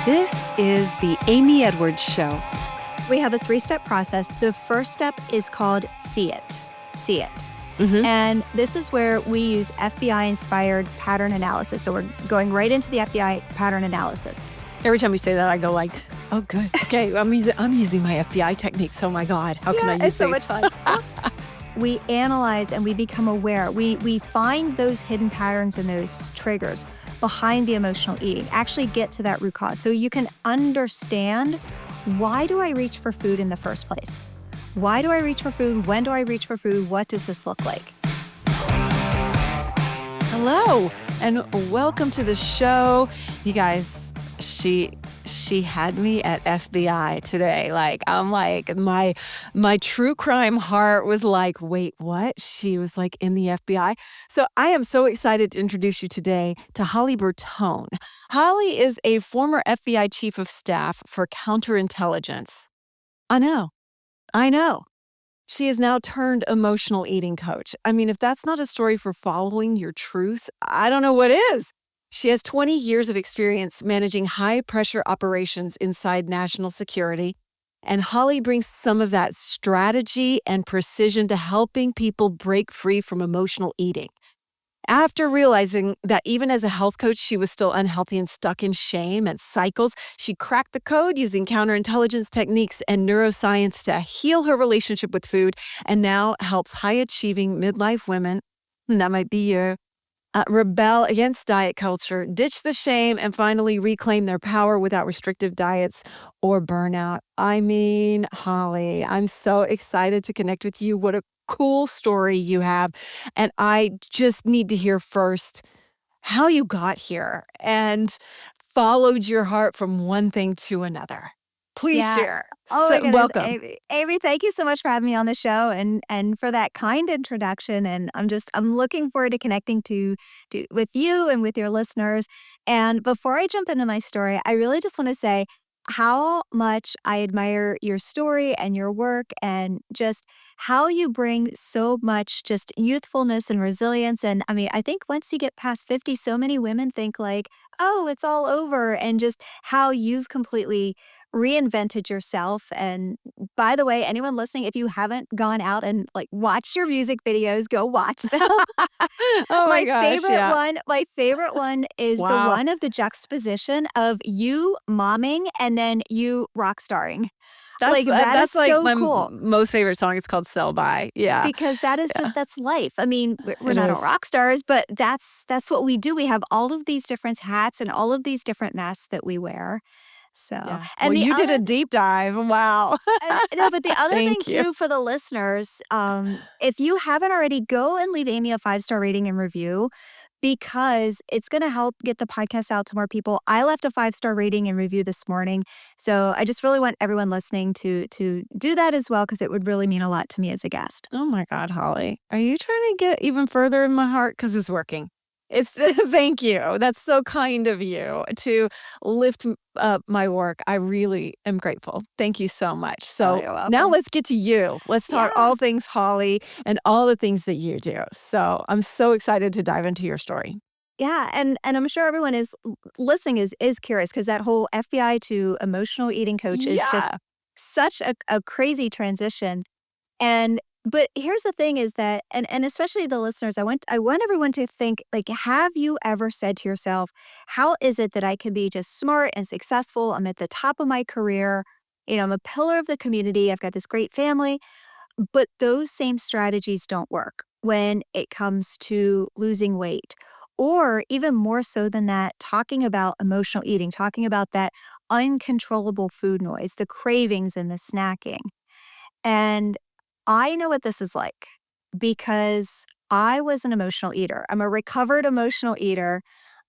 This is the Amy Edwards Show. We have a 3-step process. The first step is called See It. See It. Mm-hmm. And this is where we use FBI-inspired pattern analysis. So we're going right into the FBI pattern analysis. Every time you say that, I go like, oh, good. Okay, I'm using my FBI techniques. Oh, my God. How can I use it's so these? much fun. We analyze and we become aware. We find those hidden patterns and those triggers behind the emotional eating, actually get to that root cause. So you can understand, why do I reach for food in the first place? Why do I reach for food? When do I reach for food? What does this look like? Hello, and welcome to the show. You guys, she had me at FBI today. I'm like, my true crime heart was like, wait, what? She was like in the FBI. So I am so excited to introduce you today to Holly Bertone. Holly is a former FBI chief of staff for Counterintelligence. I know. She is now turned emotional eating coach. I mean, if that's not a story for following your truth, I don't know what is. She has 20 years of experience managing high-pressure operations inside national security, and Holly brings some of that strategy and precision to helping people break free from emotional eating. After realizing that even as a health coach, she was still unhealthy and stuck in shame and cycles, she cracked the code using counterintelligence techniques and neuroscience to heal her relationship with food, and now helps high-achieving midlife women, and that might be you, rebel against diet culture, ditch the shame, and finally reclaim their power without restrictive diets or burnout. I mean, Holly, I'm so excited to connect with you. What a cool story you have. And I just need to hear first how you got here and followed your heart from one thing to another. Please share. Oh my goodness, Welcome. Amy, thank you so much for having me on the show and for that kind introduction. And I'm looking forward to connecting with you and with your listeners. And before I jump into my story, I really just want to say how much I admire your story and your work, and just how you bring so much just youthfulness and resilience. And I mean, I think once you get past 50, so many women think like, oh, it's all over, and just how you've completely reinvented yourself. And by the way, anyone listening, if you haven't gone out and watched your music videos, go watch them. Oh my gosh, yeah. My favorite one is the Wow. one of the juxtaposition of you momming and then you rock starring. That is That's like so my cool, most favorite song. It's called Sell By. Yeah. because that is Yeah. that's life. I mean, we're It not all is. rock stars, but that's what we do. We have all of these different hats and all of these different masks that we wear. So, Yeah. Well, and the you did other a deep dive. Wow. And no, but the other thing Thank you. too for the listeners, if you haven't already, go and leave Amy a 5-star rating and review, because it's going to help get the podcast out to more people. I left a 5-star rating and review this morning, so I just really want everyone listening to do that as well, because it would really mean a lot to me as a guest. Oh my God, Holly. Are you trying to get even further in my heart? Because it's working. It's thank you. That's so kind of you to lift up my work. I really am grateful. Thank you so much. Oh, So you're now welcome. let's get to you. Let's talk Yeah. all things Holly and all the things that you do. So I'm so excited to dive into your story. Yeah, and I'm sure everyone is listening is curious, because that whole FBI to emotional eating coach is just Yeah. such a crazy transition. And but here's the thing is that, and especially the listeners, I want everyone to think, like, have you ever said to yourself, how is it that I can be just smart and successful? I'm at the top of my career. I'm a pillar of the community. I've got this great family, but those same strategies don't work when it comes to losing weight, or even more so than that, talking about emotional eating, talking about that uncontrollable food noise, the cravings and the snacking. And I know what this is like, because I was an emotional eater. I'm a recovered emotional eater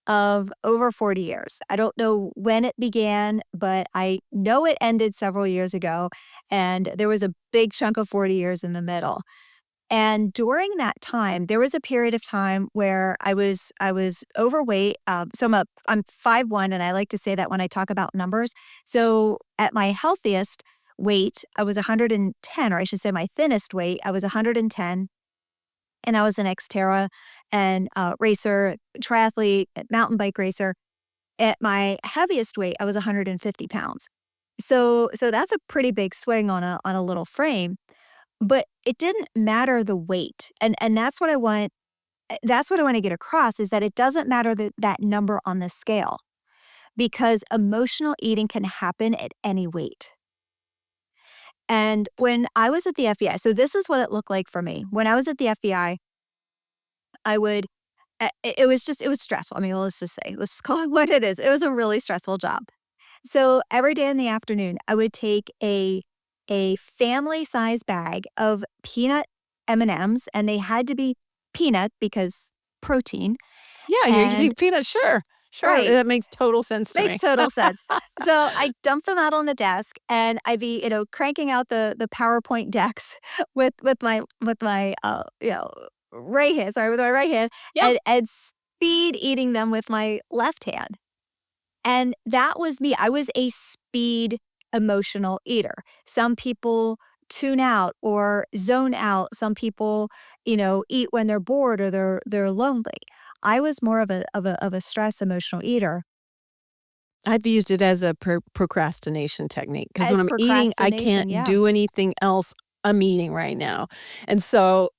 of over 40 years. I don't know when it began, but I know it ended several years ago. And there was a big chunk of 40 years in the middle. And during that time, there was a period of time where I was overweight. I'm 5'1", and I like to say that when I talk about numbers. So at my healthiest weight, I was 110, or I should say my thinnest weight, I was 110, and I was an Xterra and racer, triathlete, mountain bike racer. At my heaviest weight, I was 150 pounds. So that's a pretty big swing on a little frame, but it didn't matter the weight. And that's what I want to get across is that it doesn't matter that number on the scale because emotional eating can happen at any weight. And when I was at the FBI, so this is what it looked like for me. When I was at the FBI, I would it was stressful. I mean, well, let's call it what it is. It was a really stressful job. So every day in the afternoon, I would take a family-size bag of peanut M&Ms, and they had to be peanut because protein, Yeah, you're and eating peanuts. Sure. Sure. right, That makes total sense to makes me. total sense. So I dump them out on the desk, and I'd be, cranking out the PowerPoint decks with my right hand, sorry, with my right hand, Yeah. and speed eating them with my left hand. And that was me. I was a speed emotional eater. Some people tune out or zone out. Some people, eat when they're bored or they're lonely. I was more of a stress emotional eater. I've used it as a procrastination technique because when As I'm eating, I procrastination, can't yeah. do anything else. I'm eating right now. And so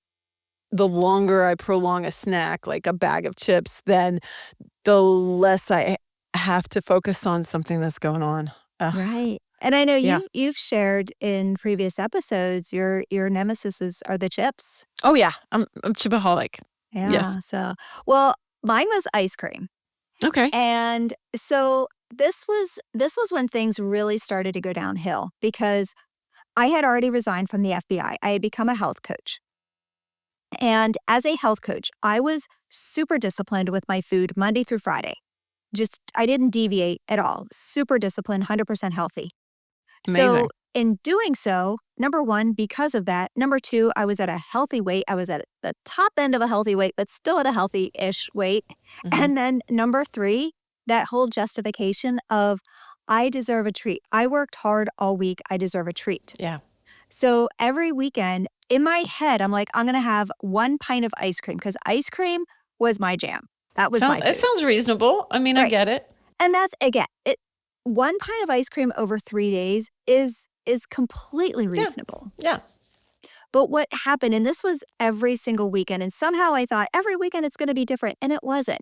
the longer I prolong a snack, like a bag of chips, then the less I have to focus on something that's going on. Ugh, Right. And I know yeah. you've shared in previous episodes your nemesis are the chips. Oh, yeah. I'm chipaholic. Yes. Yeah. Well, mine was ice cream. Okay. And so this was when things really started to go downhill because I had already resigned from the FBI. I had become a health coach. And as a health coach, I was super disciplined with my food Monday through Friday. Just I didn't deviate at all. Super disciplined, 100% healthy. So, Amazing. in doing so, number 1, because of that, number 2, I was at a healthy weight. I was at the top end of a healthy weight, but still at a healthy-ish weight. Mhm. And then number 3, that whole justification of I deserve a treat. I worked hard all week. I deserve a treat. Yeah. So every weekend in my head, I'm like, I'm going to have 1 pint of ice cream because ice cream was my jam. That was my It food. sounds reasonable. I mean, I Right. get it. And that's again, 1 pint of ice cream over 3 days is completely Yeah. reasonable. Yeah. But what happened, and this was every single weekend, and somehow I thought every weekend it's gonna be different, and it wasn't.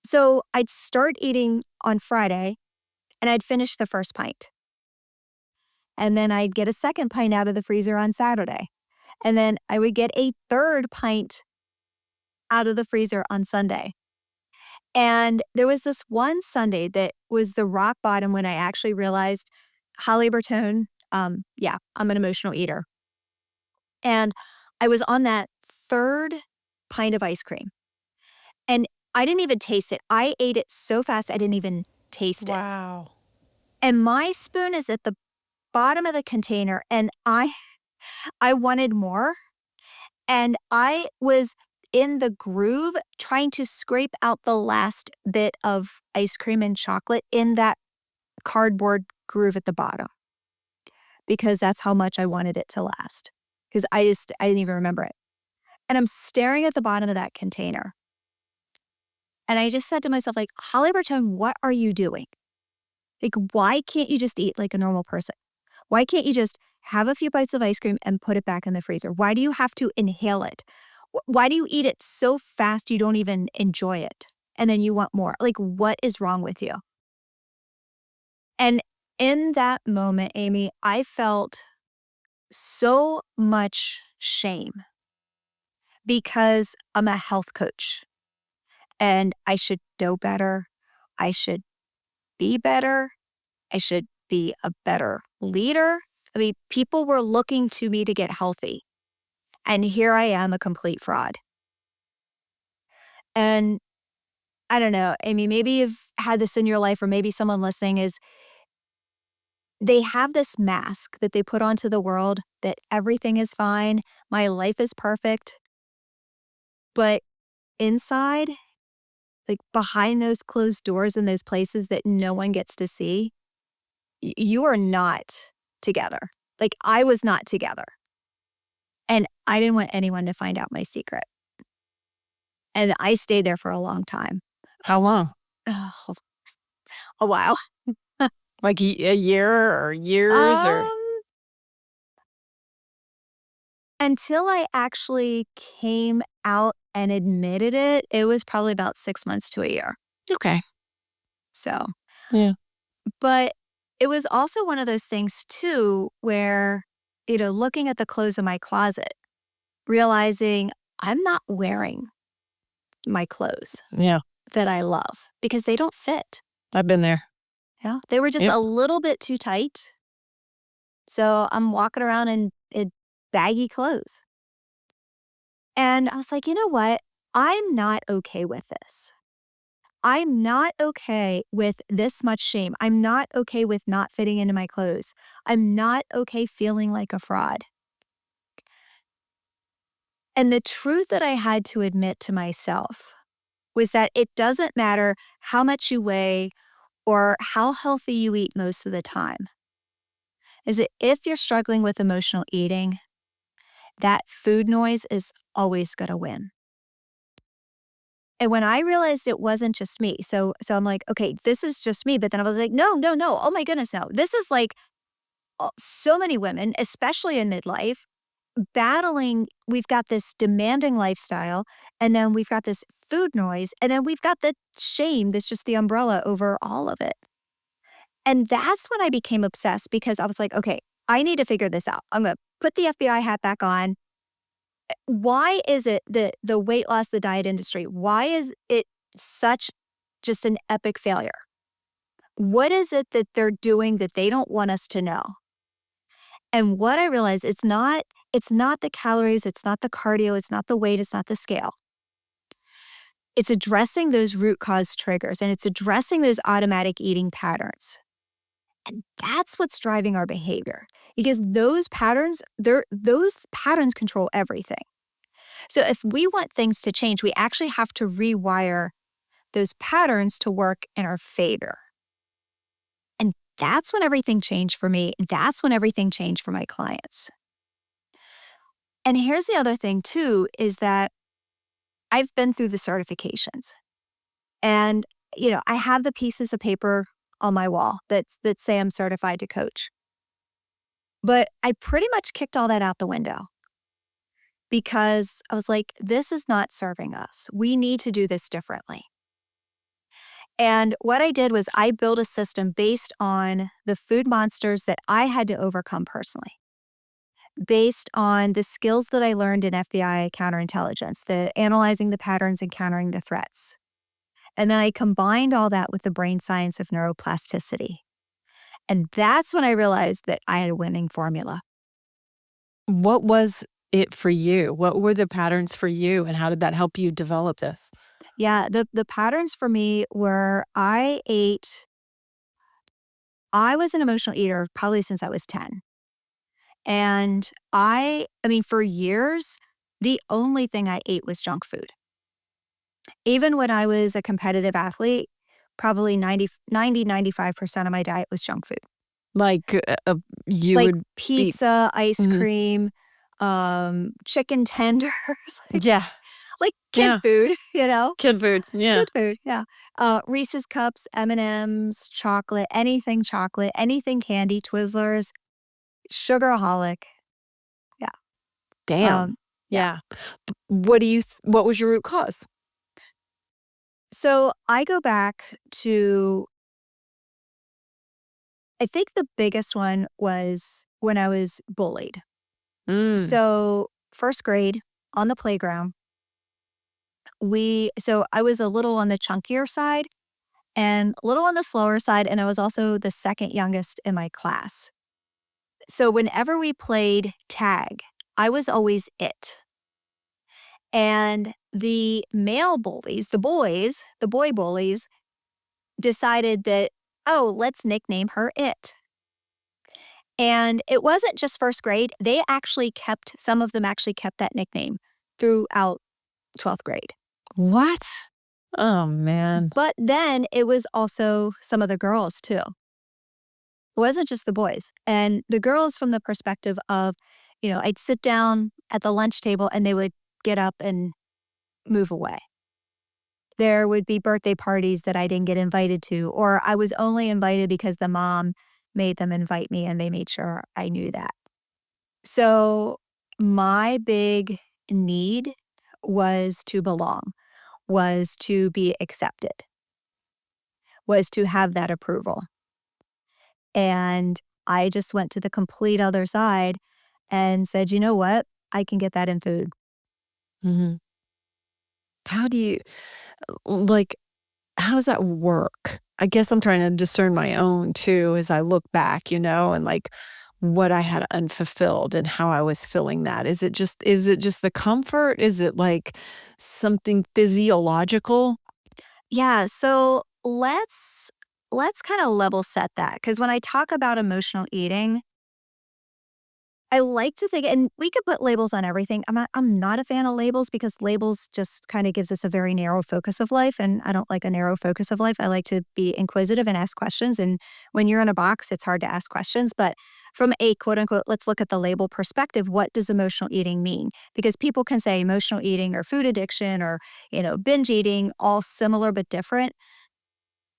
So I'd start eating on Friday, and I'd finish the first pint. And then I'd get a second pint out of the freezer on Saturday. And then I would get a third pint out of the freezer on Sunday. And there was this one Sunday that was the rock bottom when I actually realized, Holly Bertone, yeah, I'm an emotional eater. And I was on that third pint of ice cream, and I didn't even taste it. I ate it so fast, I didn't even taste it. Wow. And my spoon is at the bottom of the container, and I wanted more, and I was in the groove trying to scrape out the last bit of ice cream and chocolate in that cardboard groove at the bottom because that's how much I wanted it to last. Because I didn't even remember it. And I'm staring at the bottom of that container. And I just said to myself, like, Holly Bertone, what are you doing? Like, why can't you just eat like a normal person? Why can't you just have a few bites of ice cream and put it back in the freezer? Why do you have to inhale it? Why do you eat it so fast you don't even enjoy it? And then you want more? Like, what is wrong with you? And in that moment, Amy, I felt so much shame because I'm a health coach and I should know better. I should be better. I should be a better leader. I mean, people were looking to me to get healthy. And here I am, a complete fraud. And I don't know. I mean, maybe you've had this in your life, or maybe someone listening is they have this mask that they put onto the world that everything is fine. My life is perfect. But inside, like behind those closed doors in those places that no one gets to see, you are not together. Like I was not together. And I didn't want anyone to find out my secret. And I stayed there for a long time. How long? Oh, a while. Like a year or years or? Um, until I actually came out and admitted it, it was probably about 6 months to a year. Okay. So, Yeah. but it was also one of those things too where, looking at the clothes in my closet, realizing I'm not wearing my clothes Yeah. that I love because they don't fit. I've been there. Yeah. They were just Yep. a little bit too tight. So I'm walking around in baggy clothes. And I was like, you know what? I'm not okay with this. I'm not okay with this much shame. I'm not okay with not fitting into my clothes. I'm not okay feeling like a fraud. And the truth that I had to admit to myself was that it doesn't matter how much you weigh or how healthy you eat most of the time. Is that if you're struggling with emotional eating, that food noise is always going to win. And when I realized it wasn't just me, so I'm like, okay, this is just me. But then I was like, no, no, no. Oh my goodness, no. This is like so many women, especially in midlife, battling. We've got this demanding lifestyle, and then we've got this food noise, and then we've got the shame that's just the umbrella over all of it. And that's when I became obsessed because I was like, okay, I need to figure this out. I'm going to put the FBI hat back on. Why is it that the weight loss, the diet industry, why is it such just an epic failure? What is it that they're doing that they don't want us to know? And what I realized, it's not the calories, it's not the cardio, it's not the weight, it's not the scale. It's addressing those root cause triggers and it's addressing those automatic eating patterns. And that's what's driving our behavior because those patterns control everything. So if we want things to change, we actually have to rewire those patterns to work in our favor. And that's when everything changed for me. That's when everything changed for my clients. And here's the other thing too, is that I've been through the certifications and, I have the pieces of paper on my wall that say I'm certified to coach. But I pretty much kicked all that out the window because I was like, this is not serving us. We need to do this differently. And what I did was I built a system based on the food monsters that I had to overcome personally, based on the skills that I learned in FBI counterintelligence, the analyzing the patterns and countering the threats. And then I combined all that with the brain science of neuroplasticity. And that's when I realized that I had a winning formula. What was it for you? What were the patterns for you, and how did that help you develop this? Yeah, the patterns for me were I was an emotional eater probably since I was 10. And I mean, for years, the only thing I ate was junk food. Even when I was a competitive athlete, probably 95% of my diet was junk food. Like, you Like would eat. pizza, ice Mhm. cream, chicken tenders, like Yeah, like kid yeah, food, kid food, yeah. Kid food, yeah. Reese's Cups, M&Ms, chocolate, anything candy, Twizzlers, sugaraholic. Yeah. Damn. Yeah. Yeah. What was your root cause? So I go back to, I think the biggest one was when I was bullied. Mm, So first grade on the playground, so I was a little on the chunkier side and a little on the slower side. And I was also the second youngest in my class. So whenever we played tag, I was always it. And the male bullies, the boy bullies, decided that, oh, let's nickname her it. And it wasn't just first grade. Some of them actually kept that nickname throughout 12th grade. what? Oh, man. But then it was also some of the girls too. It wasn't just the boys. And the girls, from the perspective of, I'd sit down at the lunch table and they would get up and move away. There would be birthday parties that I didn't get invited to, or I was only invited because the mom made them invite me and they made sure I knew that. So my big need was to belong, was to be accepted, was to have that approval. And I just went to the complete other side and said, you know what? I can get that in food. Mhm. How do you like, how does that work? I guess I'm trying to discern my own too as I look back, and like what I had unfulfilled and how I was feeling that. Is it just the comfort? Is it like something physiological? Yeah, so let's kind of level set that because when I talk about emotional eating, I like to think, and we could put labels on everything. I'm not a fan of labels because labels just kind of gives us a very narrow focus of life, and I don't like a narrow focus of life. I like to be inquisitive and ask questions. And when you're in a box, it's hard to ask questions. But from a quote unquote, let's look at the label perspective. What does emotional eating mean? Because people can say emotional eating or food addiction or binge eating, all similar but different.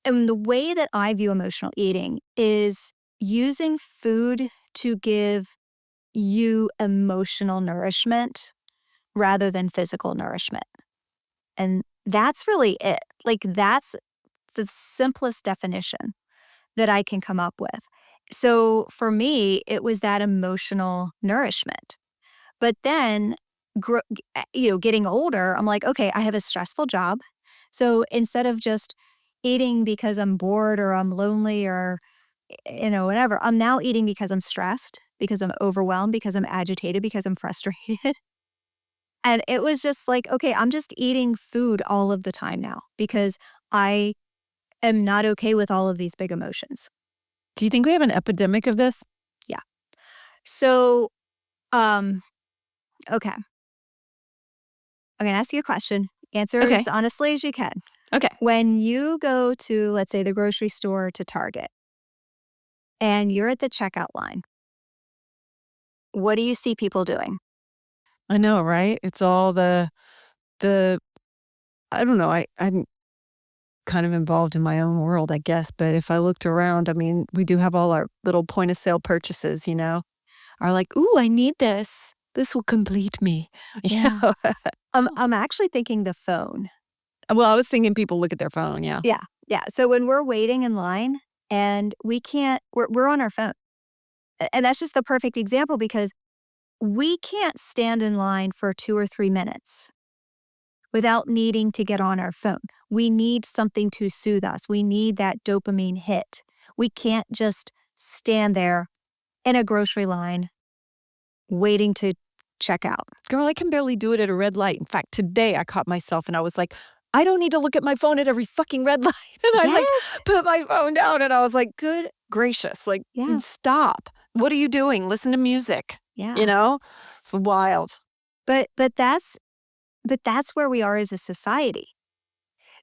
And the way that I view emotional eating is using food to give you emotional nourishment rather than physical nourishment. And that's really it. Like, that's the simplest definition that I can come up with. So for me, it was that emotional nourishment. But then, getting older, I'm like, okay, I have a stressful job. So instead of just eating because I'm bored or I'm lonely or whatever. I'm now eating because I'm stressed, because I'm overwhelmed, because I'm agitated, because I'm frustrated. And it was just like, okay, I'm just eating food all of the time now because I am not okay with all of these big emotions. Do you think we have an epidemic of this? Yeah. So, um, okay, I'm going to ask you a question. Answer as Okay. honestly as you can. Okay. When you go to, let's say, the grocery store to Target and you're at the checkout line, what do you see people doing? I know, right? It's all the I don't know. I'm kind of involved in my own world, I guess. But if I looked around, I mean, we do have all our little point of sale purchases, are like, ooh, I need this. This will complete me. Yeah. Yeah. I'm actually thinking the phone. Well, I was thinking people look at their phone. Yeah. Yeah, yeah. So when we're waiting in line and we can't we're on our phone. And that's just the perfect example because we can't stand in line for 2 or 3 minutes without needing to get on our phone. We need something to soothe us. We need that dopamine hit. We can't just stand there in a grocery line waiting to check out. Girl, I can barely do it at a red light. In fact, today I caught myself and I was like, I don't need to look at my phone at every fucking red light. And I like Yes. put my phone down and I was like, good gracious, like Yeah. stop. What are you doing? Listen to music. You Yeah. know? It's wild. But that's where we are as a society.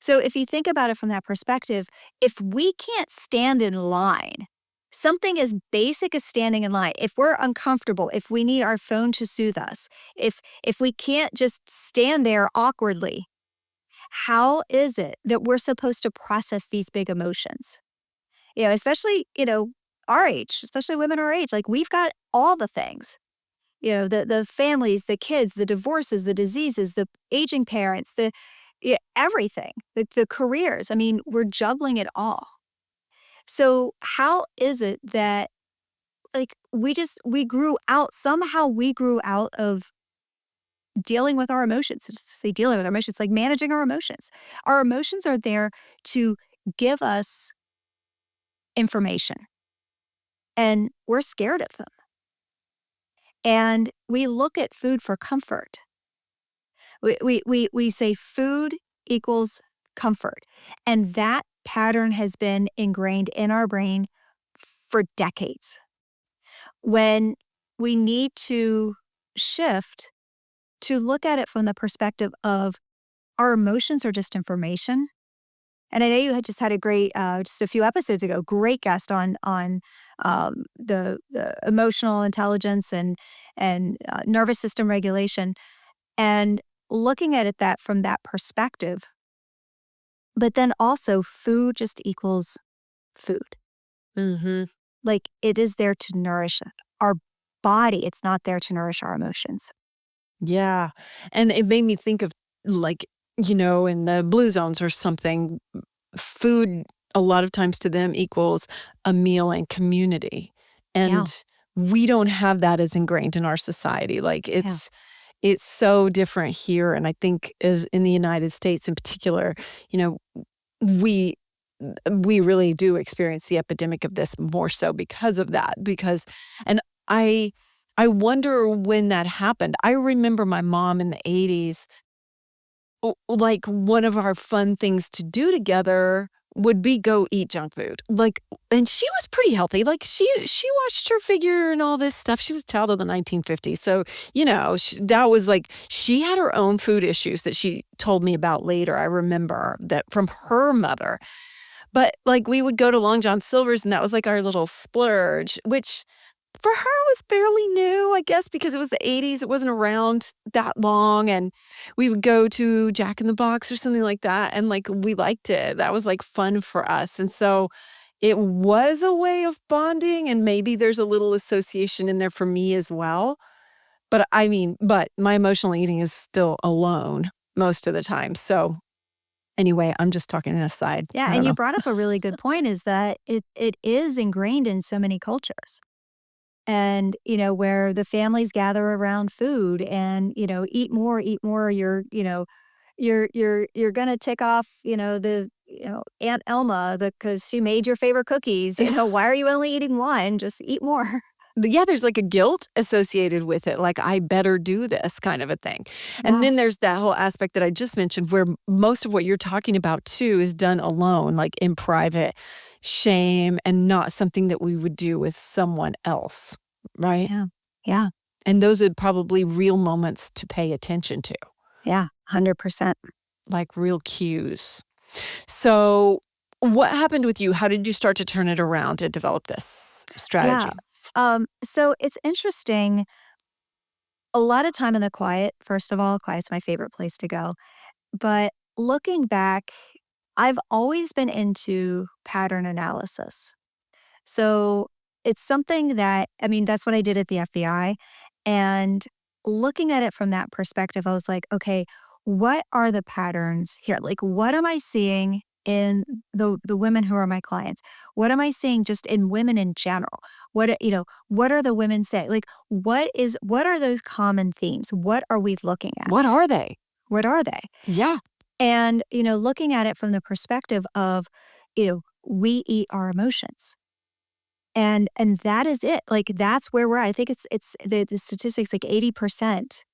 So if you think about it from that perspective, if we can't stand in line, something as basic as standing in line, if we're uncomfortable, if we need our phone to soothe us, if we can't just stand there awkwardly, how is it that we're supposed to process these big emotions? Especially, our age, especially women our age, like we've got all the things. The families, the kids, the divorces, the diseases, the aging parents, everything, the careers. I mean, we're juggling it all. So how is it that like we grew out of dealing with our emotions. Let's just say dealing with our emotions, like managing our emotions. Our emotions are there to give us information and we're scared of them. And we look at food for comfort. We say food equals comfort. And that pattern has been ingrained in our brain for decades. When we need to shift to look at it from the perspective of our emotions are just information. And I know you had just had a great, just a few episodes ago, great guest on the emotional intelligence and nervous system regulation, and looking at it that from that perspective But then also food just equals food. Mm-hmm. Like it is there to nourish our body. It's not there to nourish our emotions. Yeah. And it made me think of like, in the blue zones or something, food a lot of times to them equals a meal and community. Yeah. And we don't have that as ingrained in our society. Like Yeah. it's so different here. And I think as in the United States in particular, you know, we we really do experience the epidemic of this more so because of that. And I I wonder when that happened. I remember my mom in the 80s, like, one of our fun things to do together would be go eat junk food. Like, and she was pretty healthy. Like, she watched her figure and all this stuff. She was a child of the 1950s. So, that was like she had her own food issues that she told me about later. I remember that from her mother. But, like, we would go to Long John Silver's, and that was, like, our little splurge, which for her was fairly new, I guess, because it was the '80s, it wasn't around that long, and we would go to Jack in the Box or something like that, and, like, we liked it. That was, like, fun for us, and so it was a way of bonding, and maybe there's a little association in there for me as well. But my emotional eating is still alone most of the time, so anyway, I'm just talking an aside. Yeah. I don't And you know. brought up a really good point is that it is ingrained in so many cultures. And, where the families gather around food and, eat more. You're gonna tick off, Aunt Elma because she made your favorite cookies. Why are you only eating one? Just eat more. Yeah, there's like a guilt associated with it, like, "I better do this," kind of a thing. And Yeah. then there's that whole aspect that I just mentioned where most of what you're talking about too is done alone, like in private, shame, and not something that we would do with someone else, right? Yeah. Yeah. And those are probably real moments to pay attention to, Yeah. 100%. like real cues. So, what happened with you? How did you start to turn it around and develop this Yeah. strategy? So it's interesting. A lot of time in the quiet, first of all, quiet's my favorite place to go. But looking back, I've always been into pattern analysis. So it's something that, I mean, that's what I did at the FBI. And looking at it from that perspective, I was like, okay, what are the patterns here? Like, what am I seeing in the women who are my clients? What am I seeing just in women in general? What are the women saying? Like, what are those common themes? What are we looking What at? are they? What are they? Yeah. And, looking at it from the perspective of, we eat our emotions. And that is it. Like that's where we're at. I think it's the statistics like 80%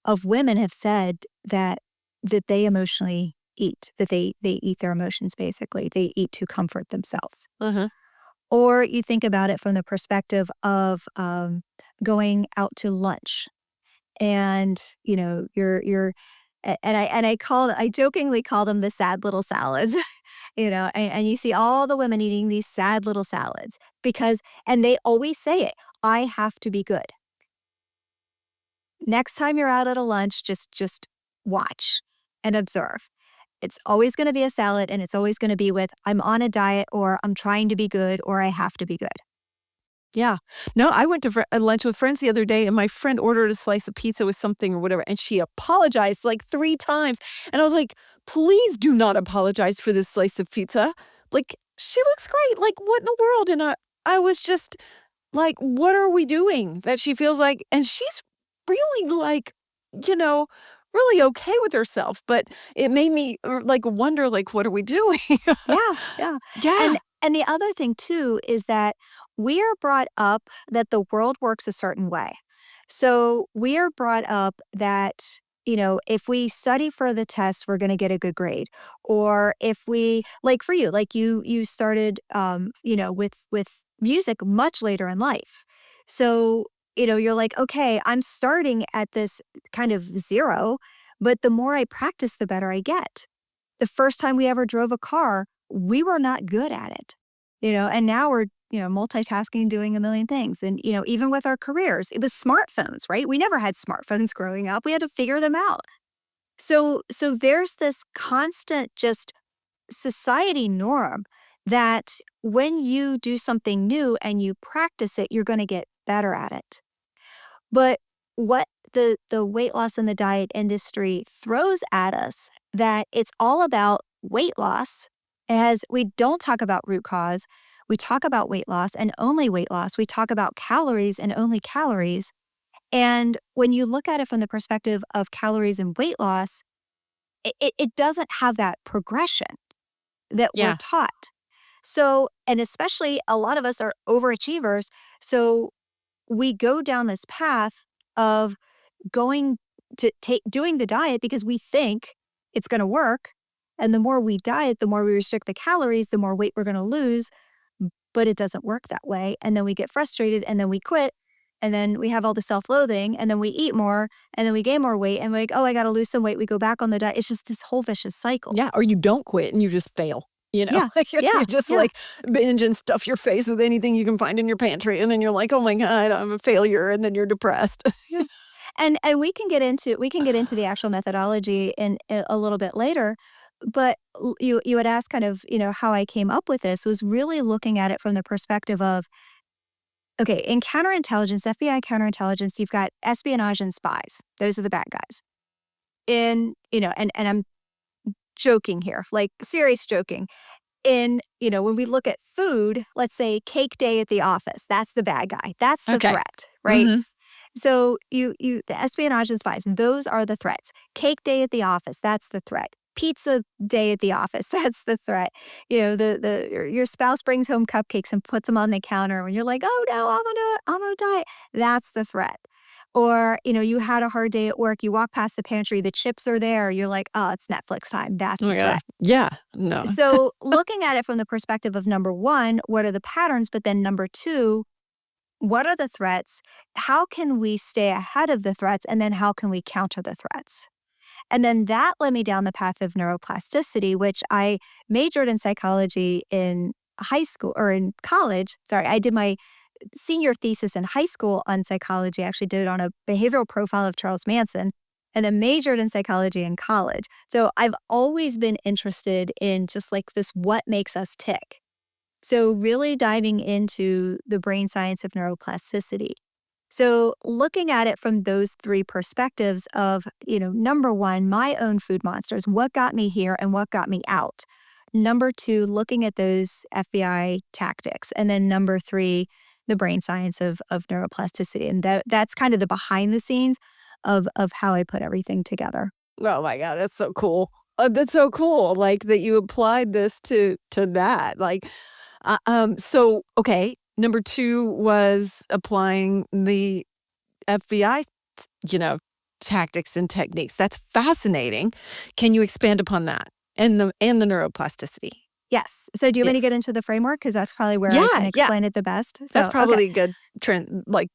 of women have said that they emotionally eat, that they eat their emotions basically. They eat to comfort themselves. Uh-huh. Or you think about it from the perspective of going out to lunch and you're I jokingly call them the sad little salads. And you see all the women eating these sad little salads because and they always say it, I have to be good. Next time you're out at a lunch, just watch and observe. It's always going to be a salad and it's always going to be with I'm on a diet or I'm trying to be good or I have to be good. Yeah. No, I went to lunch with friends the other day, and my friend ordered a slice of pizza with something or whatever, and she apologized like 3 times, and I was like, "Please do not apologize for this slice of pizza. Like, she looks great. Like, what in the world?" And I was just like, "What are we doing?" That she feels like and she's really, like, you know, really okay with herself, but it made me, like, wonder, like, what are we doing? Yeah, yeah. Yeah. And the other thing too is that we are brought up that the world works a certain way. So we are brought up that, if we study for the test, we're going to get a good grade. Or if we like for you, like you started with music much later in life. So, you're like, okay, I'm starting at this kind of zero, but the more I practice, the better I get. The first time we ever drove a car, we were not good at it, and now we're, multitasking, doing a million things. And, even with our careers, it was smartphones, right? We never had smartphones growing up. We had to figure them out. So there's this constant just society norm that when you do something new and you practice it, you're going to get better at it. But what the weight loss and the diet industry throws at us, that it's all about weight loss, as we don't talk about root cause. We talk about weight loss and only weight loss. We talk about calories and only calories. And when you look at it from the perspective of calories and weight loss, it doesn't have that progression that we're Yeah. taught. So, and especially a lot of us are overachievers. So we go down this path of going to doing the diet because we think it's going to work. And the more we diet, the more we restrict the calories, the more weight we're going to lose. But it doesn't work that way. And then we get frustrated and then we quit. And then we have all the self loathing and then we eat more and then we gain more weight and we're like, oh, I got to lose some weight. We go back on the diet. It's just this whole vicious cycle. Yeah. Or you don't quit and you just fail. Yeah. Like you Yeah. just Yeah. like binge and stuff your face with anything you can find in your pantry. And then you're like, oh my God, I'm a failure. And then you're depressed. Yeah. And we can get into the actual methodology in a little bit later. But you had asked kind of, how I came up with this was really looking at it from the perspective of, okay, in counterintelligence, FBI counterintelligence, you've got espionage and spies. Those are the bad guys. And I'm joking here, like serious joking. When we look at food, let's say cake day at the office, that's the bad guy. That's the Okay. threat, right? So the espionage and spies, those are the threats. Cake day at the office, that's the threat. Pizza day at the office, that's the threat. Your spouse brings home cupcakes and puts them on the counter when you're like, oh no, I'm on a diet. That's the threat. Or, you had a hard day at work, you walk past the pantry, the chips are there, you're like, oh, it's Netflix time. That's Oh the my God. threat. Yeah. No. So looking at it from the perspective of number one, what are the patterns? But then number two, what are the threats? How can we stay ahead of the threats? And then how can we counter the threats? And then that led me down the path of neuroplasticity, which I majored in psychology in high school or in college. Sorry, I did my senior thesis in high school on psychology. I actually did it on a behavioral profile of Charles Manson and then majored in psychology in college. So I've always been interested in just like this, what makes us tick. So really diving into the brain science of neuroplasticity. So looking at it from those three perspectives of, number one, my own food monsters, what got me here and what got me out. Number two, looking at those FBI tactics. And then number three, the brain science of neuroplasticity. And that's kind of the behind the scenes of how I put everything together. Oh my God. That's so cool. That's so cool. Like that you applied this to that. Like, so, okay. Number two was applying the FBI, you know, tactics and techniques. That's fascinating. Can you expand upon that and the neuroplasticity? Yes. So do you want me to Yes. get into the framework? Because that's probably where I can Yeah. explain it the best. That's So, okay. probably a good trend, like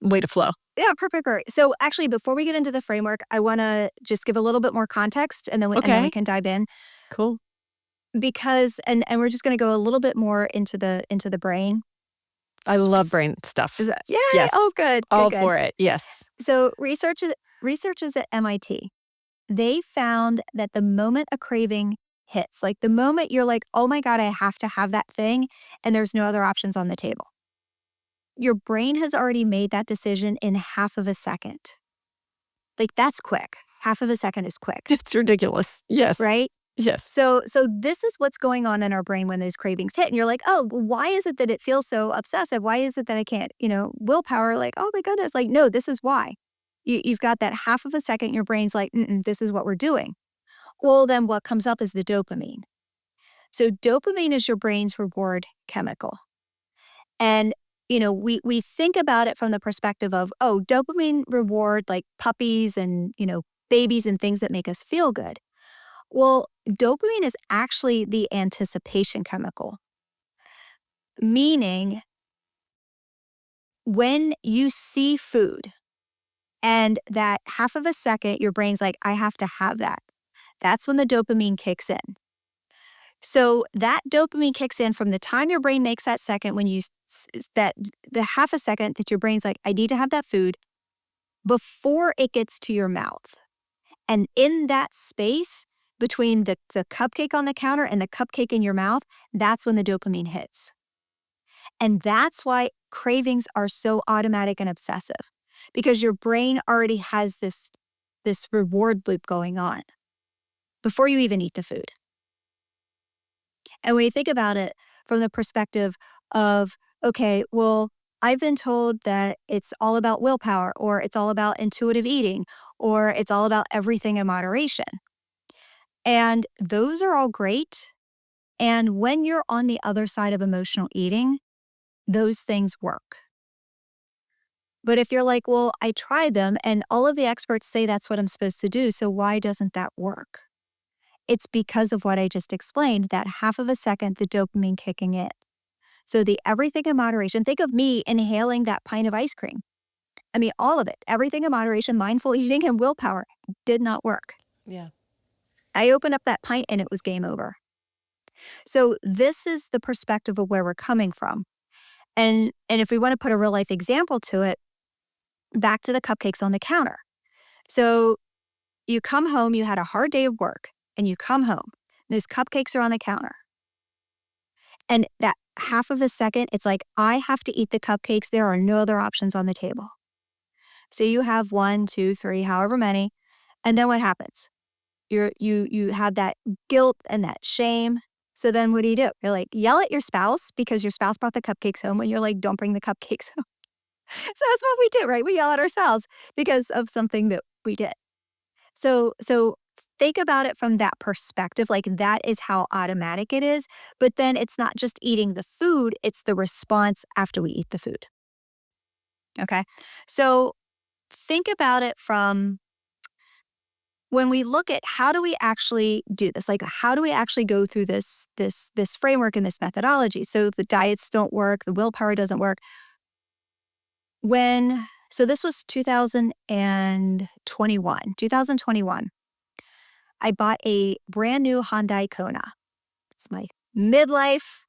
way to flow. Yeah, perfect. Great. So actually, before we get into the framework, I want to just give a little bit more context and then and then we Okay. can dive in Cool. because and we're just going to go a little bit more into the brain. I love brain stuff. Yay! Yes. Oh, good. All Good. for it. Yes. So researchers at MIT, they found that the moment a craving hits, like the moment you're like, oh my God, I have to have that thing, and there's no other options on the table. Your brain has already made that decision in half of a second. Like that's quick. Half of a second is quick. It's ridiculous. Yes. Right? Yes. So this is what's going on in our brain when those cravings hit. And you're like, oh, why is it that it feels so obsessive? Why is it that I can't, willpower? Like, oh my goodness. Like, no, this is why. You've got that half of a second, your brain's like, this is what we're doing. Well, then what comes up is the dopamine. So dopamine is your brain's reward chemical. And, we think about it from the perspective of, oh, dopamine reward like puppies and, babies and things that make us feel good. Well, dopamine is actually the anticipation chemical, meaning when you see food and that half of a second, your brain's like, I have to have that. That's when the dopamine kicks in. So that dopamine kicks in from the time your brain makes that second when that the half a second that your brain's like, I need to have that food before it gets to your mouth. And in that space, between the cupcake on the counter and the cupcake in your mouth, that's when the dopamine hits. And that's why cravings are so automatic and obsessive, because your brain already has this reward loop going on before you even eat the food. And when you think about it from the perspective of, okay, well, I've been told that it's all about willpower, or it's all about intuitive eating, or it's all about everything in moderation. And those are all great. And when you're on the other side of emotional eating, those things work. But if you're like, well, I tried them and all of the experts say that's what I'm supposed to do, so why doesn't that work? It's because of what I just explained, that half of a second, the dopamine kicking in. So the everything in moderation, think of me inhaling that pint of ice cream. I mean, all of it, everything in moderation, mindful eating and willpower did not work. Yeah. I opened up that pint and it was game over. So this is the perspective of where we're coming from. And if we want to put a real life example to it, back to the cupcakes on the counter. So you come home, you had a hard day of work, and you come home, those cupcakes are on the counter. And that half of a second, it's like, I have to eat the cupcakes. There are no other options on the table. So you have 1, 2, 3, however many. And then what happens? You have that guilt and that shame. So then what do? You're like, yell at your spouse because your spouse brought the cupcakes home, and you're like, don't bring the cupcakes home. So that's what we do, right? We yell at ourselves because of something that we did. So think about it from that perspective, like that is how automatic it is. But then it's not just eating the food, it's the response after we eat the food. Okay? So think about it from when we look at how do we actually do this? Like, how do we actually go through this framework and this methodology? So the diets don't work, the willpower doesn't work. So this was 2021. 2021. I bought a brand new Hyundai Kona. It's my midlife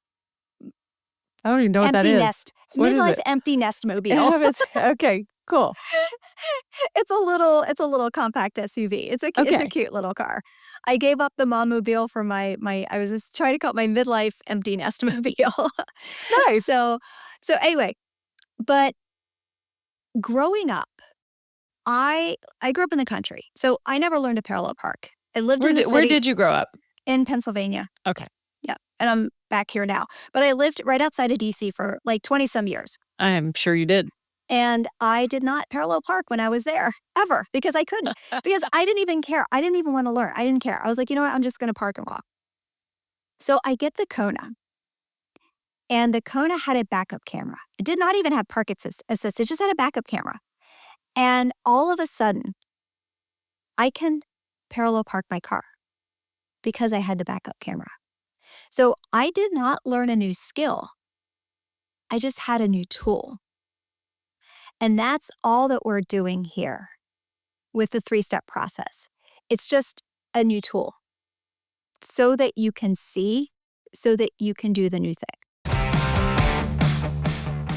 I don't even know what that empty is. nest, What is midlife it? empty nest mobile. Okay, cool. It's a little compact SUV. It's a Okay. cute little car. I gave up the mom mobile for my I was just trying to call it my midlife empty nest mobile. Nice. So anyway, but growing up, I grew up in the country, so I never learned to parallel park. I lived in the Where city did you grow up? in Pennsylvania. Okay. Yeah, and I'm back here now. But I lived right outside of DC for like 20-some years. I am sure you did. And I did not parallel park when I was there, ever, because I couldn't. Because I didn't even care. I didn't even want to learn. I didn't care. I was like, you know what? I'm just going to park and walk. So I get the Kona. And the Kona had a backup camera. It did not even have park assist. It just had a backup camera. And all of a sudden, I can parallel park my car because I had the backup camera. So I did not learn a new skill. I just had a new tool. And that's all that we're doing here with the 3-step process. It's just a new tool so that you can see, so that you can do the new thing.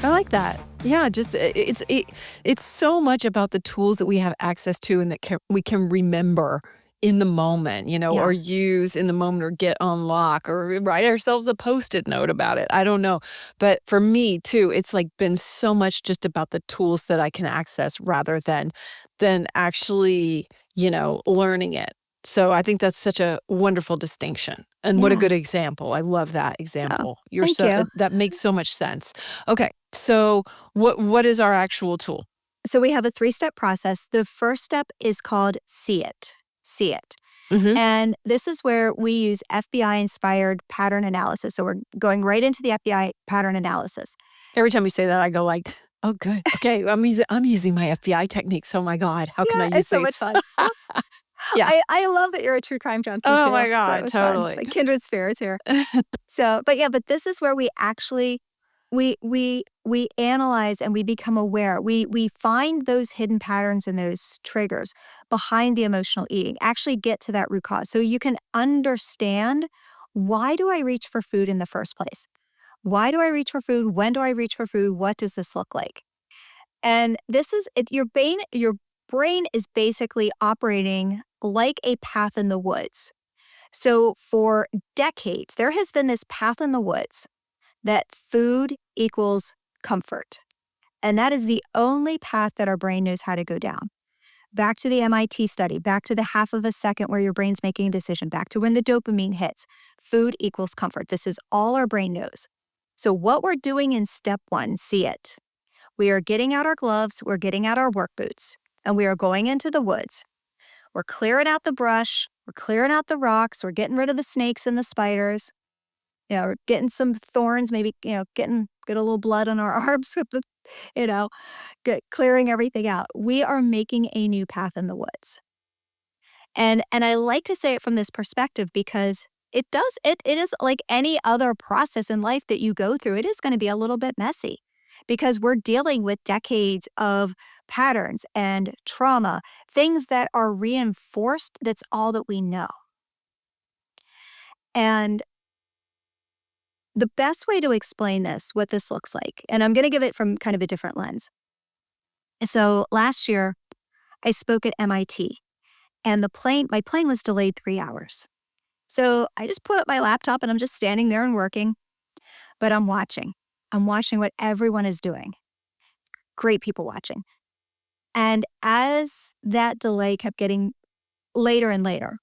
I like that. Yeah, just it's so much about the tools that we have access to and that we can remember in the moment, Yeah. or use in the moment, or get on lock, or write ourselves a Post-it note about it. I don't know. But for me too, it's like been so much just about the tools that I can access rather than actually, learning it. So I think that's such a wonderful distinction. And what a Yeah. good example. I love that Oh, example. thank you. That makes so much sense. Okay. So what is our actual tool? So we have a 3-step process. The first step is called see it. See it. Mhm. And this is where we use FBI-inspired pattern analysis. So we're going right into the FBI pattern analysis. Every time you say that, I go like, "Oh, good. Okay, I'm using my FBI techniques. Oh my god, how can I Yeah, use it's so these?" much fun. Yeah. I love that you're a true crime junkie Oh too. my So that god, was fun. totally. Like kindred spirits here. So, but this is where we actually we analyze and we become aware. We find those hidden patterns and those triggers behind the emotional eating. Actually get to that root cause so you can understand, why do I reach for food in the first place? Why do I reach for food? When do I reach for food? What does this look like? And this is it, your brain is basically operating like a path in the woods. So for decades, there has been this path in the woods that food equals comfort. And that is the only path that our brain knows how to go down. Back to the MIT study, back to the half of a second where your brain's making a decision, back to when the dopamine hits. Food equals comfort. This is all our brain knows. So what we're doing in step one, see it. We are getting out our gloves, we're getting out our work boots, and we are going into the woods. We're clearing out the brush, we're clearing out the rocks, we're getting rid of the snakes and the spiders. We're getting some thorns, maybe, get a little blood on our arms with the, you know, clearing everything out. We are making a new path in the woods. And I like to say it from this perspective because it is like any other process in life that you go through. It is going to be a little bit messy because we're dealing with decades of patterns and trauma, things that are reinforced. That's all that we know. And the best way to explain this, what this looks like, and I'm going to give it from kind of a different lens. So last year, I spoke at MIT, and my plane was delayed 3 hours. So I just put up my laptop and I'm just standing there and working, but I'm watching. I'm watching what everyone is doing. Great people watching. And as that delay kept getting later and later,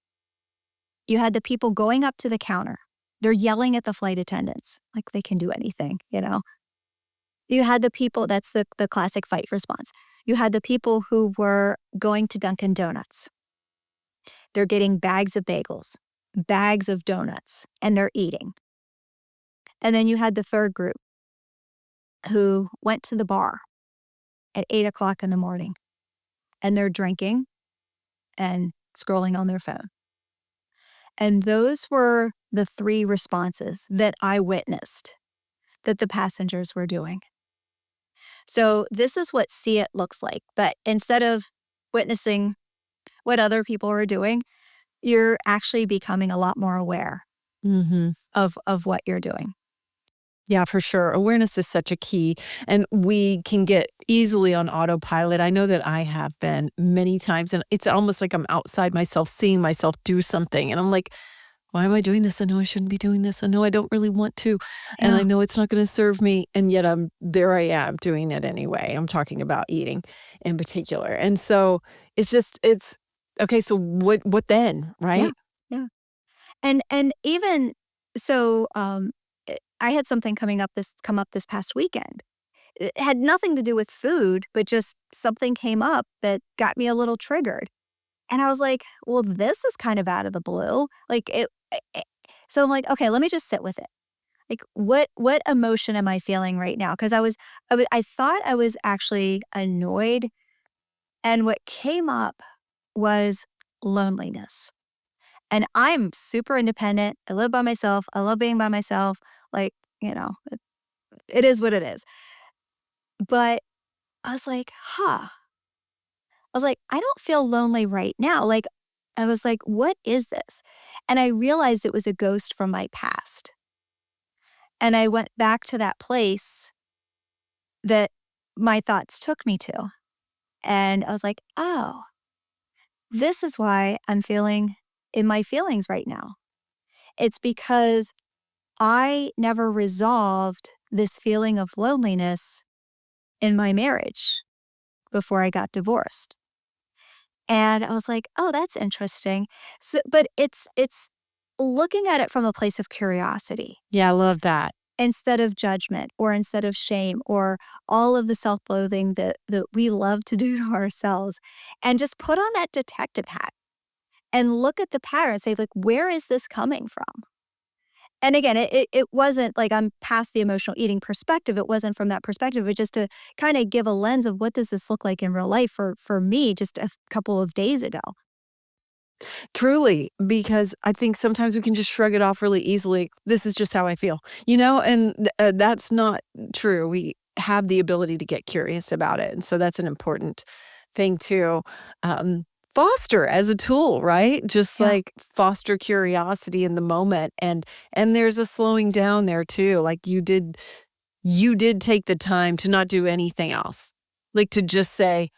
you had the people going up to the counter. They're yelling at the flight attendants like they can do anything, You had the people, that's the classic fight response. You had the people who were going to Dunkin' Donuts. They're getting bags of bagels, bags of donuts, and they're eating. And then you had the third group who went to the bar at 8 o'clock in the morning, and they're drinking and scrolling on their phone. And those were the three responses that I witnessed that the passengers were doing. So this is what See It looks like. But instead of witnessing what other people are doing, you're actually becoming a lot more aware of what you're doing. Yeah, for sure. Awareness is such a key, and we can get easily on autopilot. I know that I have been many times, and it's almost like I'm outside myself, seeing myself do something. And I'm like, why am I doing this? I know I shouldn't be doing this. I know I don't really want to. And I Yeah. know it's not going to serve me. And yet there I am doing it anyway. I'm talking about eating in particular. And so it's okay. So what then? Yeah. Right? Yeah. And even so, I had something come up this past weekend. It had nothing to do with food, but just something came up that got me a little triggered. And I was like, well, this is kind of out of the blue. So I'm like, okay, let me just sit with it. Like, what emotion am I feeling right now? Because I thought I was actually annoyed, and what came up was loneliness. And I'm super independent. I live by myself. I love being by myself. Like, it is what it is. But I was like, huh. I was like, I don't feel lonely right now. Like, I was like, what is this? And I realized it was a ghost from my past. And I went back to that place that my thoughts took me to. And I was like, oh, this is why I'm feeling in my feelings right now. It's because I never resolved this feeling of loneliness in my marriage before I got divorced. And I was like, "Oh, that's interesting." So but it's looking at it from a place of curiosity Yeah, I love that. instead of judgment or instead of shame or all of the self-loathing that we love to do to ourselves, and just put on that detective hat and look at the pattern and say, like, "Where is this coming from?" And again, it wasn't like I'm past the emotional eating perspective. It wasn't from that perspective, but just to kinda give a lens of what does this look like in real life for me just a couple of days ago. Truly, because I think sometimes we can just shrug it off really easily. This is just how I feel, and that's not true. We have the ability to get curious about it. And so that's an important thing to foster as a tool, right? Just Yeah. like foster curiosity in the moment. And there's a slowing down there too. Like you did take the time to not do anything else. Like to just say,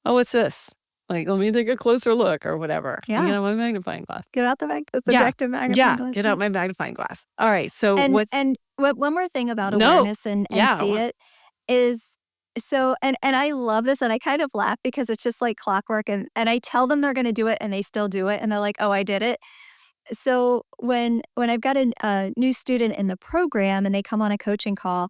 oh, what's this? Like, let me take a closer look or whatever. Yeah. You know, my magnifying glass. Get out the Yeah. subjective magnifying glass. Get out my magnifying glass. All right. So And one more thing about no. awareness and Yeah. see it is so and I love this and I kind of laugh because it's just like clockwork and I tell them they're gonna do it and they still do it and they're like, "Oh, I did it." So when I've got a new student in the program and they come on a coaching call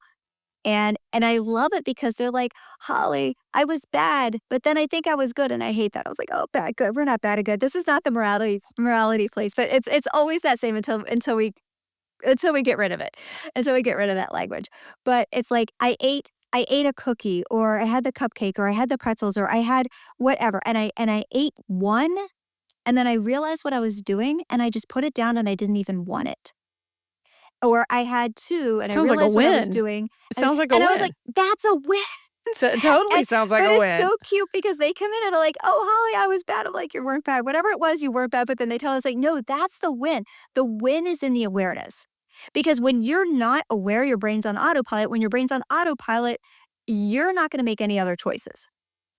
and I love it because they're like, "Holly, I was bad, but then I think I was good," and I hate that. I was like, "Oh, bad, good. We're not bad or good. This is not the morality place." But it's always that same until we get rid of it, until we get rid of that language. But it's like I ate a cookie or I had the cupcake or I had the pretzels or I had whatever and I ate one and then I realized what I was doing and I just put it down and I didn't even want it. Or I had two and I sounds like a realized what I was win. doing It sounds like a and I was win. like, "That's a win." So it totally And sounds like but a it's win. so cute because they come in and they're like, "Oh, Holly, I was bad." I'm like, "You weren't bad. Whatever it was, you weren't bad." But then they tell us like, "No, that's the win. The win is in the awareness." Because when you're not aware, your brain's on autopilot. When your brain's on autopilot, you're not going to make any other choices.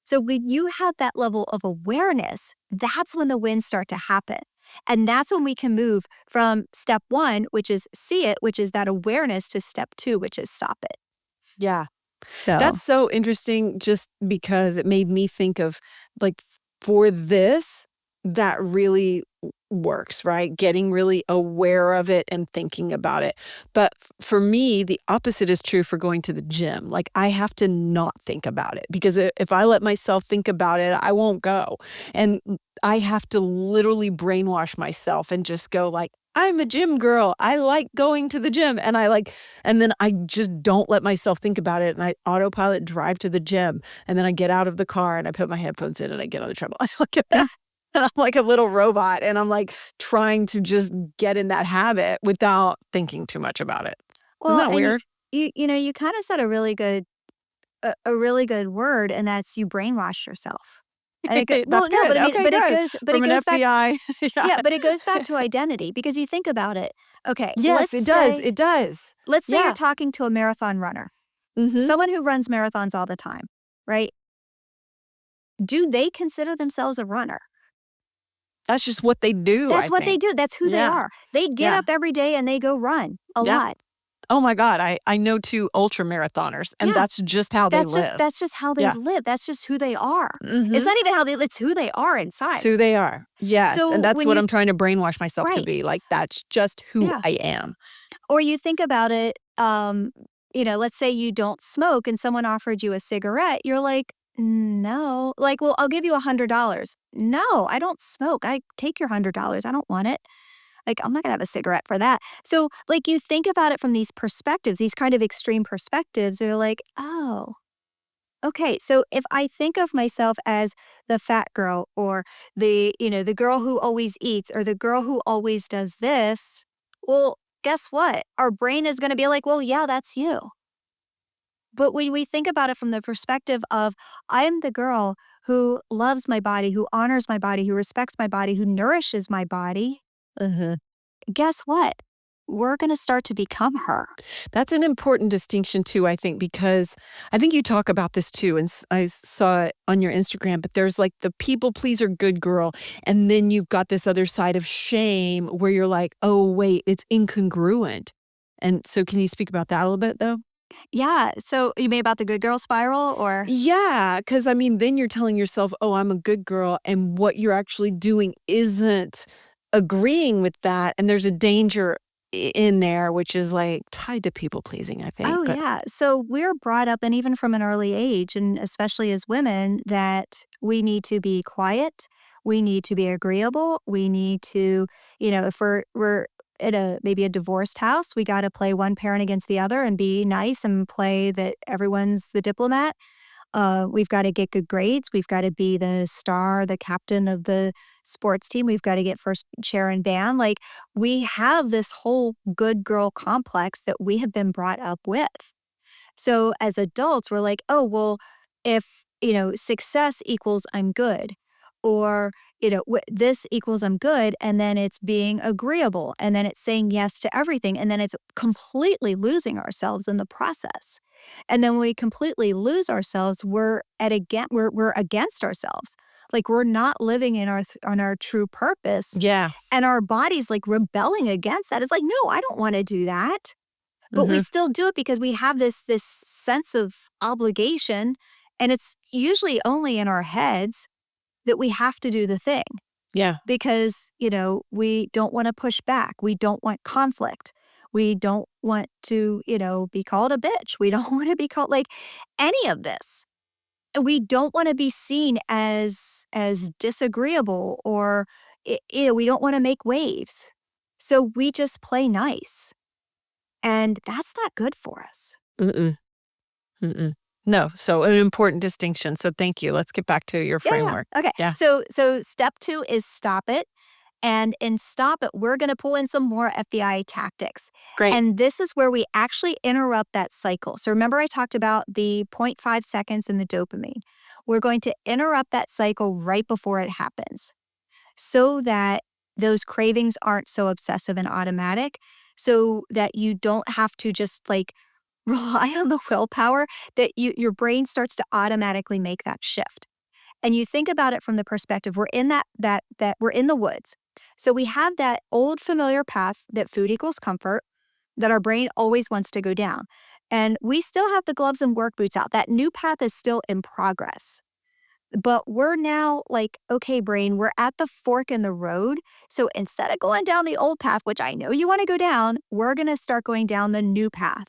So when you have that level of awareness, that's when the wins start to happen. And that's when we can move from step one, which is see it, which is that awareness, to step two, which is stop it. Yeah. So That's so interesting just because it made me think of like for this, that really works, right? Getting really aware of it and thinking about it. But for me, the opposite is true for going to the gym. Like I have to not think about it because if I let myself think about it, I won't go. And I have to literally brainwash myself and just go like, I'm a gym girl. I like going to the gym. And then I just don't let myself think about it. And I autopilot drive to the gym. And then I get out of the car and I put my headphones in and I get on the treadmill. I look at yeah. that. And I'm like a little robot. And I'm like trying to just get in that habit without thinking too much about it. Isn't Well, that and weird? you know, you kind of said a really good word, and that's you brainwash yourself. And well, That's no, good. Okay, but good. it From an goes back FBI. Yeah. yeah, but it goes back to identity because you think about it. Okay, Yes, it does. It does. let's say you're Yeah. talking to a marathon runner, Hmm. someone who runs marathons all the time, right? Do they consider themselves a runner? That's just what they do, That's I what they think. do. That's who they Yeah. are. They get Yeah. up every day and they go run a Yeah. lot. Oh my God. I know 2 ultra marathoners, and Yeah. that's just how they live. That's just how they Yeah. live. That's just who they are. It's Mhm. not even how they it's who they are It's inside. who they are. Yes, and So that's when what you I'm trying to brainwash myself to right. be, like, that's just who Yeah. I am. Or you think about it, you know, let's say you don't smoke and someone offered you a cigarette, you're like, "No." Like, "Well, I'll give you $100." "No, I don't smoke. I take your $100. I don't want it." Like, I'm not gonna have a cigarette for that. So, like, you think about it from these perspectives, these kind of extreme perspectives, you're like, "Oh, okay." So if I think of myself as the fat girl or the girl who always eats or the girl who always does this, well, guess what? Our brain is gonna be like, "Well, yeah, that's you." But when we think about it from the perspective of, I'm the girl who loves my body, who honors my body, who respects my body, who nourishes my body, Mhm. guess what? We're gonna start to become her. That's an important distinction too, I think, because I think you talk about this too, and I saw it on your Instagram, but there's, like, the people pleaser good girl, and then you've got this other side of shame where you're like, "Oh, wait, it's incongruent." And so can you speak about that a little bit, though? Yeah, so you mean about the good girl spiral or Yeah, because I mean, then you're telling yourself, "Oh, I'm a good girl," and what you're actually doing isn't agreeing with that, and there's a danger in there, which is, like, tied to people pleasing, I think, oh, but yeah. So we're brought up, and even from an early age, and especially as women, that we need to be quiet. We need to be agreeable. We need to, if we're in maybe a divorced house, we got to play one parent against the other and be nice and play that everyone's the diplomat. We've got to get good grades. We've got to be the star, the captain of the sports team. We've got to get first chair in band. Like we have this whole good girl complex that we have been brought up with. So as adults, we're like, oh, well, if, success equals I'm good, or, this equals I'm good, and then it's being agreeable, and then it's saying yes to everything, and then it's completely losing ourselves in the process. And then when we completely lose ourselves, we're against ourselves. Like we're not living in on our true purpose. Yeah. And our body's like rebelling against that. It's like, no, I don't want to do that. But we Hmm. still do it because we have this sense of obligation. And it's usually only in our heads that we have to do the thing Yeah. because, we don't want to push back. We don't want conflict. We don't want to, be called a bitch. We don't want to be called like any of this. We don't want to be seen as disagreeable or we don't want to make waves. So we just play nice. And that's not good for us. Mm-mm. Mm-mm. No. So an important distinction. So thank you. Let's get back to your Yeah, yeah. framework. Okay. Yeah. So step 2 is stop it. And in stop it, we're going to pull in some more FBI tactics. Great. And this is where we actually interrupt that cycle. So remember I talked about the 0.5 seconds and the dopamine. We're going to interrupt that cycle right before it happens so that those cravings aren't so obsessive and automatic, so that you don't have to just like rely on the willpower, that your brain starts to automatically make that shift. And you think about it from the perspective we're in that we're in the woods. So we have that old familiar path that food equals comfort that our brain always wants to go down. And we still have the gloves and work boots out. That new path is still in progress. But we're now like, okay, brain, we're at the fork in the road. So instead of going down the old path, which I know you want to go down, we're going to start going down the new path.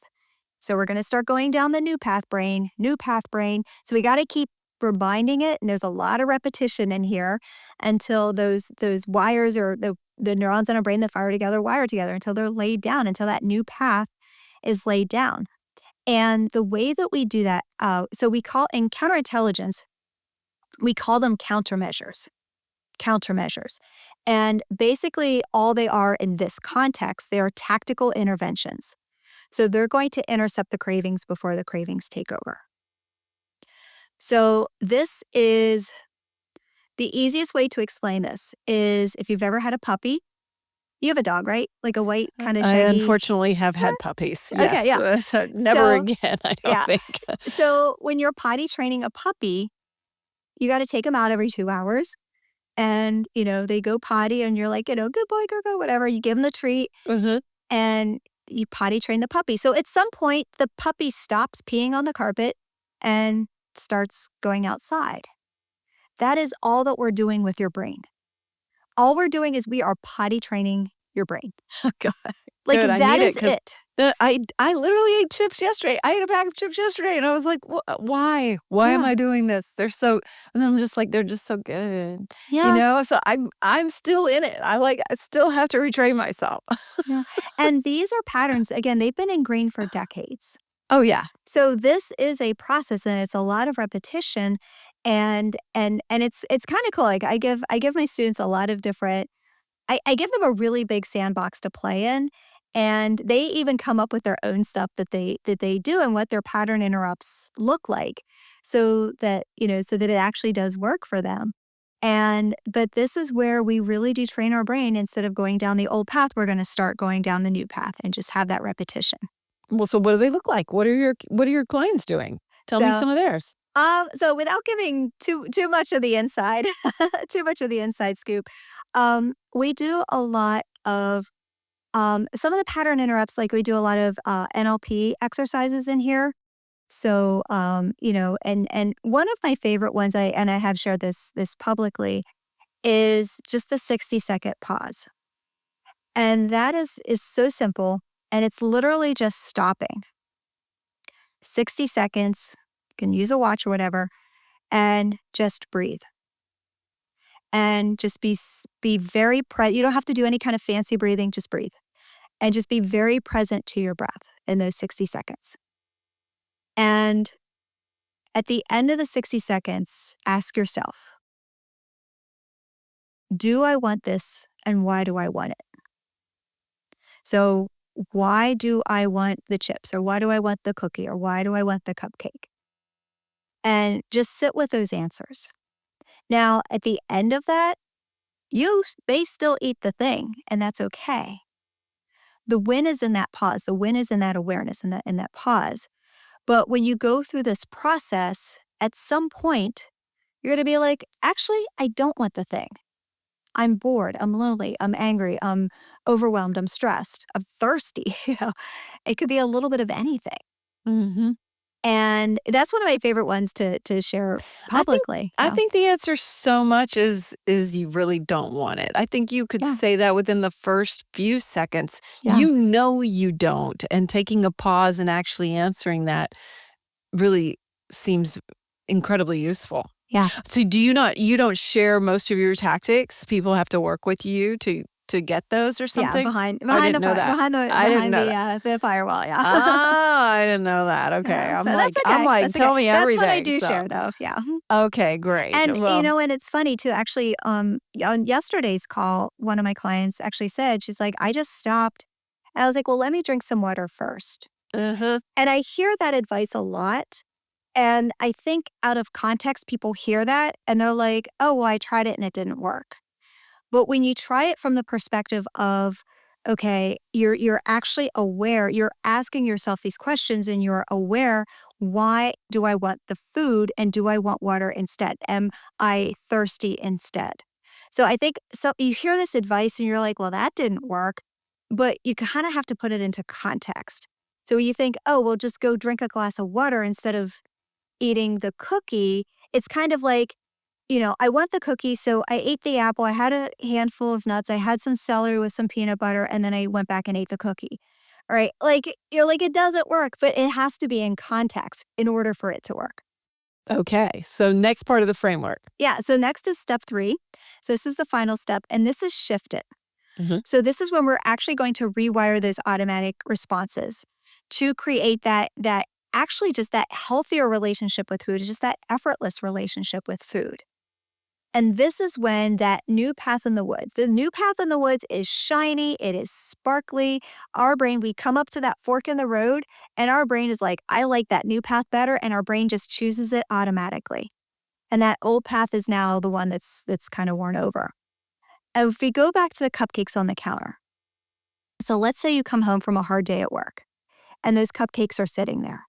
So we're going to start going down the new path, brain, new path, brain. So we got to keep reminding it. And there's a lot of repetition in here until those wires or the neurons in our brain that fire together wire together until they're laid down, until that new path is laid down. And the way that we do that, so we call in counterintelligence, we call them countermeasures. Countermeasures. And basically, all they are in this context, they are tactical interventions. So they're going to intercept the cravings before the cravings take over. So this is the easiest way to explain this is if you've ever had a puppy, you have a dog, right? Like a white kind of I shaggy. unfortunately have had puppies. Okay, Yes. yeah. So never So, again, I don't yeah. think. So when you're potty training a puppy, you got to take them out every 2 hours. And, they go potty and you're like, good boy, good boy, whatever. You give them the treat Hmm. and you potty train the puppy. So at some point, the puppy stops peeing on the carpet and starts going outside. That is all that we're doing with your brain. All we're doing is we are potty training your brain. God, Like good. I that need it is because it. I literally ate chips yesterday. I ate a pack of chips yesterday, and I was like, Why? Why am Yeah. I doing this? They're so." And I'm just like, "They're just so good," Yeah. So I'm still in it. I still have to retrain myself. Yeah. And these are patterns, again, they've been ingrained for decades. Oh yeah. So this is a process and it's a lot of repetition and it's kind of cool. Like I give my students a lot of different I give them a really big sandbox to play in and they even come up with their own stuff that they do and what their pattern interrupts look like so that it actually does work for them. And but this is where we really do train our brain. Instead of going down the old path, we're going to start going down the new path and just have that repetition. Well, so what do they look like? What are your clients doing? Tell me So some of theirs. So without giving too much of the inside, too much of the inside scoop, we do a lot of some of the pattern interrupts. Like we do a lot of NLP exercises in here. So and one of my favorite ones, I have shared this publicly, is just the 60-second pause, and that is so simple, and it's literally just stopping 60 seconds. You can use a watch or whatever, and just breathe. And just be very you don't have to do any kind of fancy breathing, just breathe. And just be very present to your breath in those 60 seconds. And at the end of the 60 seconds, ask yourself, do I want this and why do I want it? So, why do I want the chips or why do I want the cookie or why do I want the cupcake? And just sit with those answers. Now, at the end of that, you may still eat the thing, and that's okay. The win is in that pause. The win is in that awareness, in that pause. But when you go through this process, at some point, You're going to be like, actually, I don't want the thing. I'm bored. I'm lonely. I'm angry. I'm overwhelmed. I'm stressed. I'm thirsty. It could be a little bit of anything. Mm-hmm. And that's one of my favorite ones to share I think publicly. I think the answer so much is you really don't want it. I think you could Yeah. say that within the first few seconds. Yeah. You don't, and taking a pause and actually answering that really seems incredibly useful. Yeah. So you don't share most of your tactics? People have to work with you to get those or Yeah. something? Behind I behind didn't the know fire, that. behind the I didn't behind know that. the firewall. Oh, Yeah. I didn't know that. Okay. Yeah. So that's I'm okay. like, That's okay. tell me That's what I everything. do So, share though. Yeah. okay, great. And Well, and it's funny too, actually, on yesterday's call, one of my clients actually said, she's like, I just stopped. And I was like, well, let me drink some water first. uh-huh. And I hear that advice a lot. And I think out of context, people hear that and they're like, oh, well, I tried it and it didn't work. But when you try it from the perspective of, okay, you're actually aware, you're asking yourself these questions and you're aware, why do I want the food and do I want water instead? Am I thirsty instead? So I think so you hear this advice and you're like, well, that didn't work, but you kind of have to put it into context. So you think, oh, well, just go drink a glass of water instead of eating the cookie. It's kind of like, I want the cookie, so I ate the apple, I had a handful of nuts, I had some celery with some peanut butter, and then I went back and ate the cookie. All right, like, you're like, it doesn't work, but it has to be in context in order for it to work. Okay. So next part of the framework. Yeah, so next is step 3. So this is the final step, and this is shift it. Mhm. So this is when we're actually going to rewire those automatic responses to create that actually just that healthier relationship with food, just that effortless relationship with food. And this is when that new path in the woods, the new path in the woods is shiny, it is sparkly. Our brain, we come up to that fork in the road, and our brain is like, I like that new path better. And our brain just chooses it automatically. And that old path is now the one that's kind of worn over. And if we go back to the cupcakes on the counter, so let's say you come home from a hard day at work and those cupcakes are sitting there.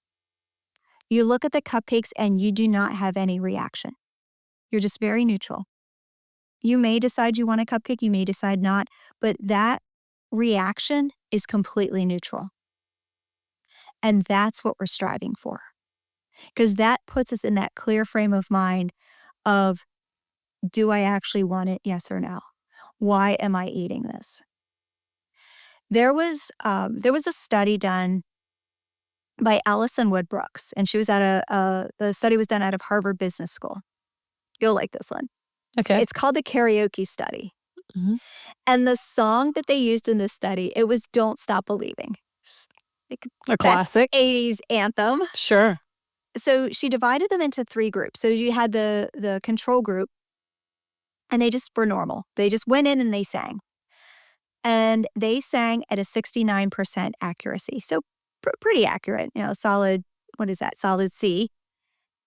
You look at the cupcakes and you do not have any reaction. You're just very neutral. You may decide you want a cupcake, you may decide not, but that reaction is completely neutral. And that's what we're striving for, because that puts us in that clear frame of mind of, do I actually want it? Yes or no? Why am I eating this? There was a study done by Alison Woodbrooks, and she was at the study was done out of Harvard Business School. You'll like this one. Okay. It's called the karaoke study. Mhm. And the song that they used in this study, it was Don't Stop Believing. Like A best classic. 80s anthem. Sure. So she divided them into 3 groups. So you had the control group, and they just were normal. They just went in and they sang. And they sang at a 69% accuracy. So pretty accurate, solid, what is that? Solid C.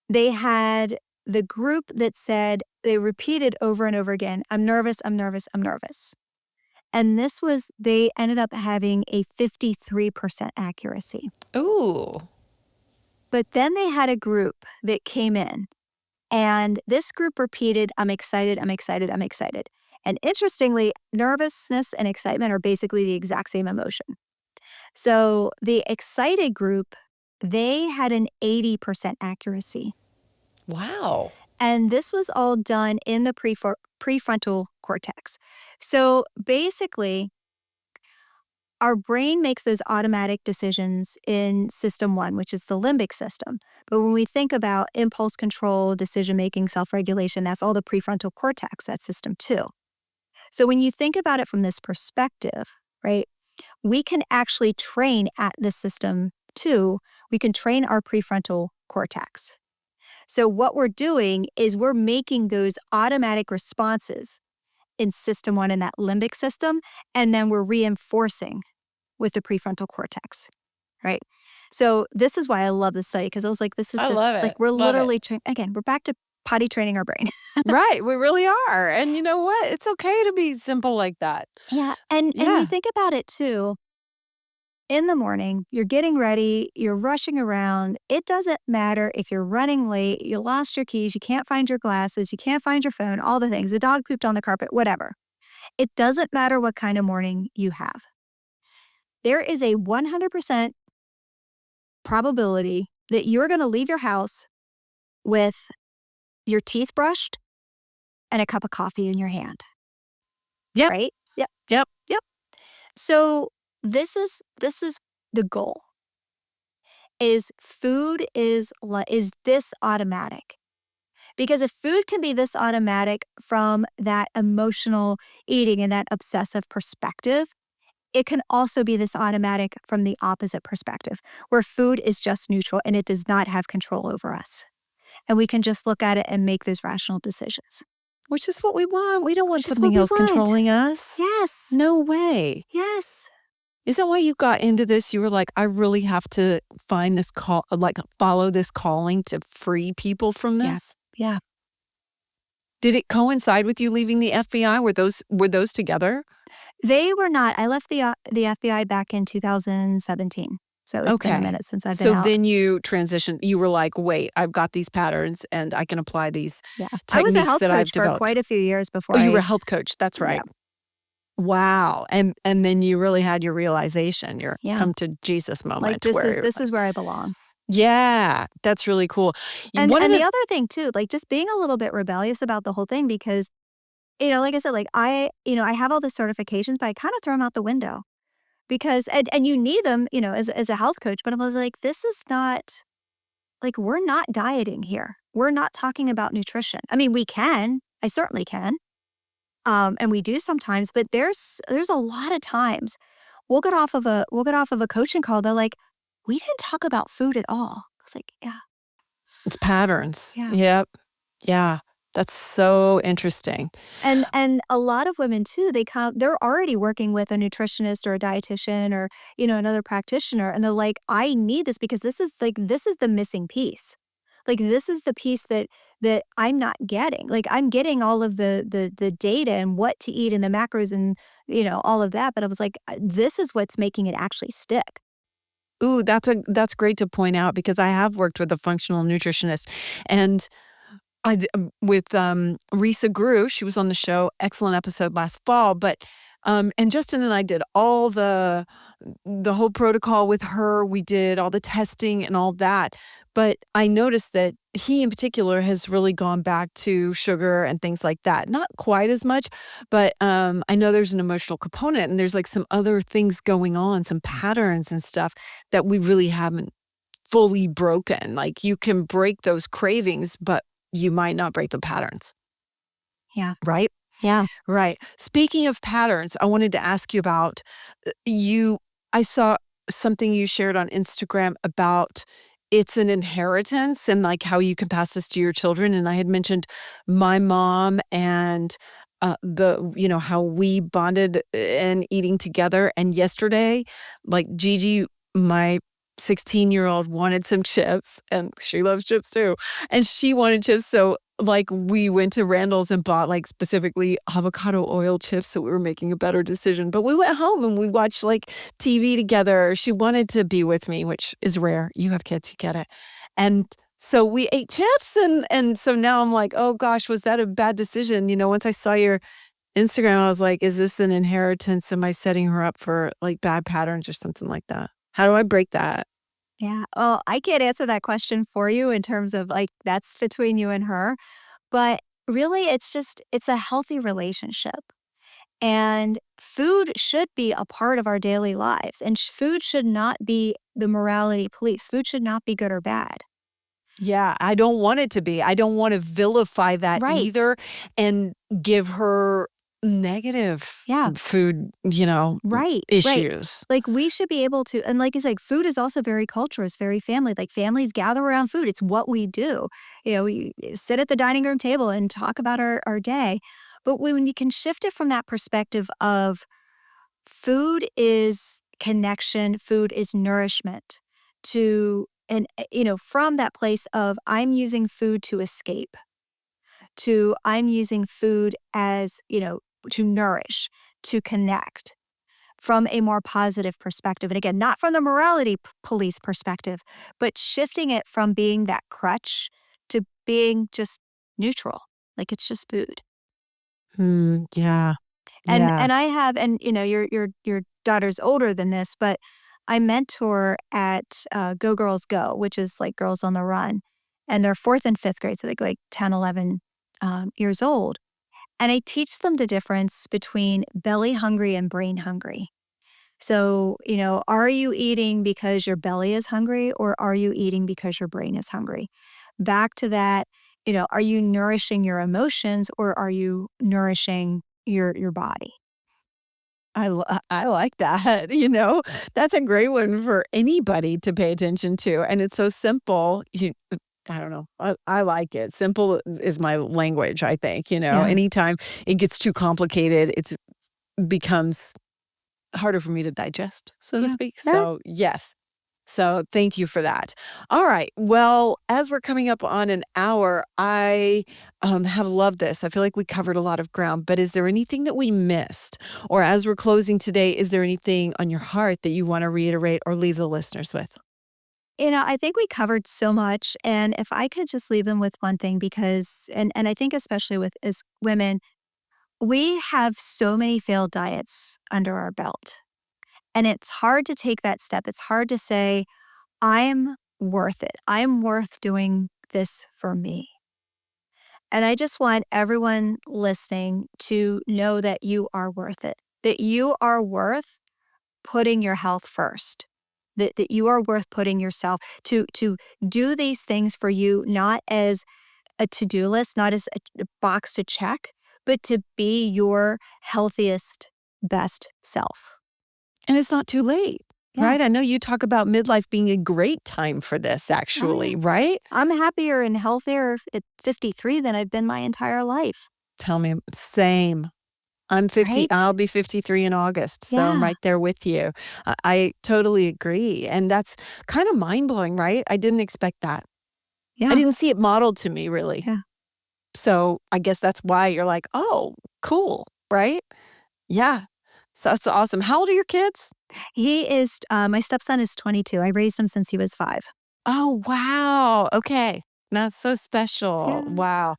They had the group that said, they repeated over and over again, I'm nervous, I'm nervous, I'm nervous. And they ended up having a 53% accuracy. Ooh. But then they had a group that came in, and this group repeated, I'm excited, I'm excited, I'm excited. And interestingly, nervousness and excitement are basically the exact same emotion. So the excited group, they had an 80% accuracy. Wow. And this was all done in the prefrontal cortex. So basically, our brain makes those automatic decisions in system 1, which is the limbic system. But when we think about impulse control, decision making, self regulation, that's all the prefrontal cortex, that's system 2. So when you think about it from this perspective, right, we can actually train at the system 2, we can train our prefrontal cortex. So what we're doing is we're making those automatic responses in system 1 in that limbic system, and then we're reinforcing with the prefrontal cortex, right? So this is why I love this study, because I was like, this is I just love like, it. we're Love it. literally, again, we're back to potty training our brain. Right. We really are. And you know what? It's okay to be simple like that. Yeah. And we Yeah. think about it too. in the morning, you're getting ready, you're rushing around. It doesn't matter if you're running late, you lost your keys, you can't find your glasses, you can't find your phone, all the things. The dog pooped on the carpet, whatever. It doesn't matter what kind of morning you have. There is a 100% probability that you're going to leave your house with your teeth brushed and a cup of coffee in your hand. Yep. Right? Yep. Yep. Yep. So this is the goal. Is food is this automatic? Because if food can be this automatic from that emotional eating and that obsessive perspective, it can also be this automatic from the opposite perspective, where food is just neutral and it does not have control over us. And we can just look at it and make those rational decisions. Which is what we want. We don't want Which is what something we else want. controlling us. Yes. No way. Yes. Is that why you got into this? You were like, I really have to find this follow this calling to free people from Yeah. this? Yeah. Did it coincide with you leaving the FBI? Were those together? They were not. I left the FBI back in 2017. So it's been a Okay. minute since I've been So out. then you transitioned. You were like, wait, I've got these patterns and I can apply these Yeah. I was a techniques health that I've coach for developed. quite a few years before Oh, you were a I health coach. That's Yeah. right. Wow. And then you really had your realization, your Yeah. come to Jesus moment Like this where is where I belong. yeah, that's really cool. And One of the the other thing too, like just being a little bit rebellious about the whole thing because, like I said, like I have all the certifications, but I kind of throw them out the window because, and you need them, as a health coach, but I was like, this is not, like, we're not dieting here. We're not talking about nutrition. I mean, we can, I certainly can. And we do sometimes, but there's a lot of times we'll get off of a coaching call. They're like, we didn't talk about food at all. I was like, yeah, it's patterns. yeah. Yep. Yeah. That's so interesting. And a lot of women too, they're already working with a nutritionist or a dietitian or, another practitioner. And they're like, I need this because this is the missing piece. Like this is the piece that I'm not getting. Like I'm getting all of the data and what to eat and the macros and, all of that. But I was like, this is what's making it actually stick. Ooh, that's great to point out because I have worked with a functional nutritionist and with Risa Grew. She was on the show. Excellent episode last fall. But and Justin and I did all the whole protocol with her. We did all the testing and all that. But I noticed that he in particular has really gone back to sugar and things like that. Not quite as much, but I know there's an emotional component and there's like some other things going on, some patterns and stuff that we really haven't fully broken. Like you can break those cravings, but you might not break the patterns. Yeah. Right? Yeah. Right. Speaking of patterns, I wanted to ask you about you. I saw something you shared on Instagram about it's an inheritance and like how you can pass this to your children. And I had mentioned my mom and how we bonded and eating together. And yesterday, like Gigi, my 16-year-old wanted some chips and she loves chips too. And she wanted chips. So like we went to Randall's and bought like specifically avocado oil chips so we were making a better decision. But we went home and we watched like TV together. She wanted to be with me, which is rare. You have kids, you get it. And so we ate chips and so now I'm like, oh gosh, was that a bad decision? Once I saw your Instagram, I was like, is this an inheritance? Am I setting her up for like bad patterns or something like that? How do I break that? Yeah. Oh, I can't answer that question for you in terms of like that's between you and her. But really, it's a healthy relationship. And food should be a part of our daily lives. And food should not be the morality police. Food should not be good or bad. Yeah, I don't want it to be. I don't want to vilify that Right. either and give her negative Yeah. food, Right. Right. issues. Like we should be able to, and like you said, food is also very cultural. It's very family. Like families gather around food. It's what we do. We sit at the dining room table and talk about our day. But when you can shift it from that perspective of food is connection, food is nourishment from that place of I'm using food to escape to I'm using food as, to nourish, to connect. from a more positive perspective. And again, not from the morality police perspective, but shifting it from being that crutch to being just neutral, like it's just food. Yeah. And Yeah. and I have, and your daughter's older than this, but I mentor at Go Girls Go, which is like Girls on the Run, and they're fourth and fifth grade, so they're like 10, 11 years old. And I teach them the difference between belly hungry and brain hungry. So, are you eating because your belly is hungry, or are you eating because your brain is hungry? Back to that, are you nourishing your emotions, or are you nourishing your body? I like that, That's a great one for anybody to pay attention to, and it's so simple. I don't know. I like it. Simple is my language, I think, Yeah. Anytime it gets too complicated, it becomes harder for me to digest, so to Yeah. speak. Yeah. So, yes. So, thank you for that. All right. Well, as we're coming up on an hour, I have loved this. I feel like we covered a lot of ground, but is there anything that we missed? Or as we're closing today, is there anything on your heart that you want to reiterate or leave the listeners with? I think we covered so much. And if I could just leave them with one thing, because, and I think especially with as women, we have so many failed diets under our belt. And it's hard to take that step. It's hard to say, I'm worth it. I'm worth doing this for me. And I just want everyone listening to know that you are worth it, that you are worth putting your health first, that you are worth putting yourself to do these things for you, not as a to-do list, not as a box to check, but to be your healthiest, best self. And it's not too late, Yeah. right? I know you talk about midlife being a great time for this, Oh, yeah. actually, right? I'm happier and healthier at 53 than I've been my entire life. Tell me, same. I'm 50, Right? I'll be 53 in August, so I'm Yeah. right there with you. I totally agree, and that's kind of mind-blowing, right? I didn't expect that. I Yeah. didn't see it modeled to me, really. Yeah. So, I guess that's why you're like, "Oh, cool," right? Yeah. So that's awesome. How old are your kids? He is, my stepson is 22. I raised him since he was 5. Oh, wow. Okay. That's so special. Yeah. Wow.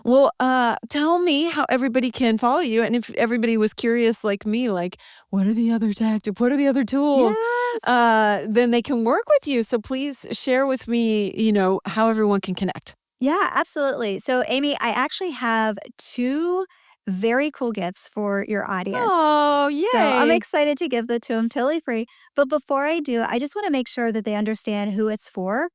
Well, tell me how everybody can follow you, and if everybody was curious like me, like, what are the other tactics? What are the other tools? Yes. Then they can work with you. So please share with me, how everyone can connect. Yeah, absolutely. So, Amy, I actually have 2 very cool gifts for your audience. Oh, So I'm yay. excited to give that to them totally free. But before I do, I just want to make sure that they understand who it's for.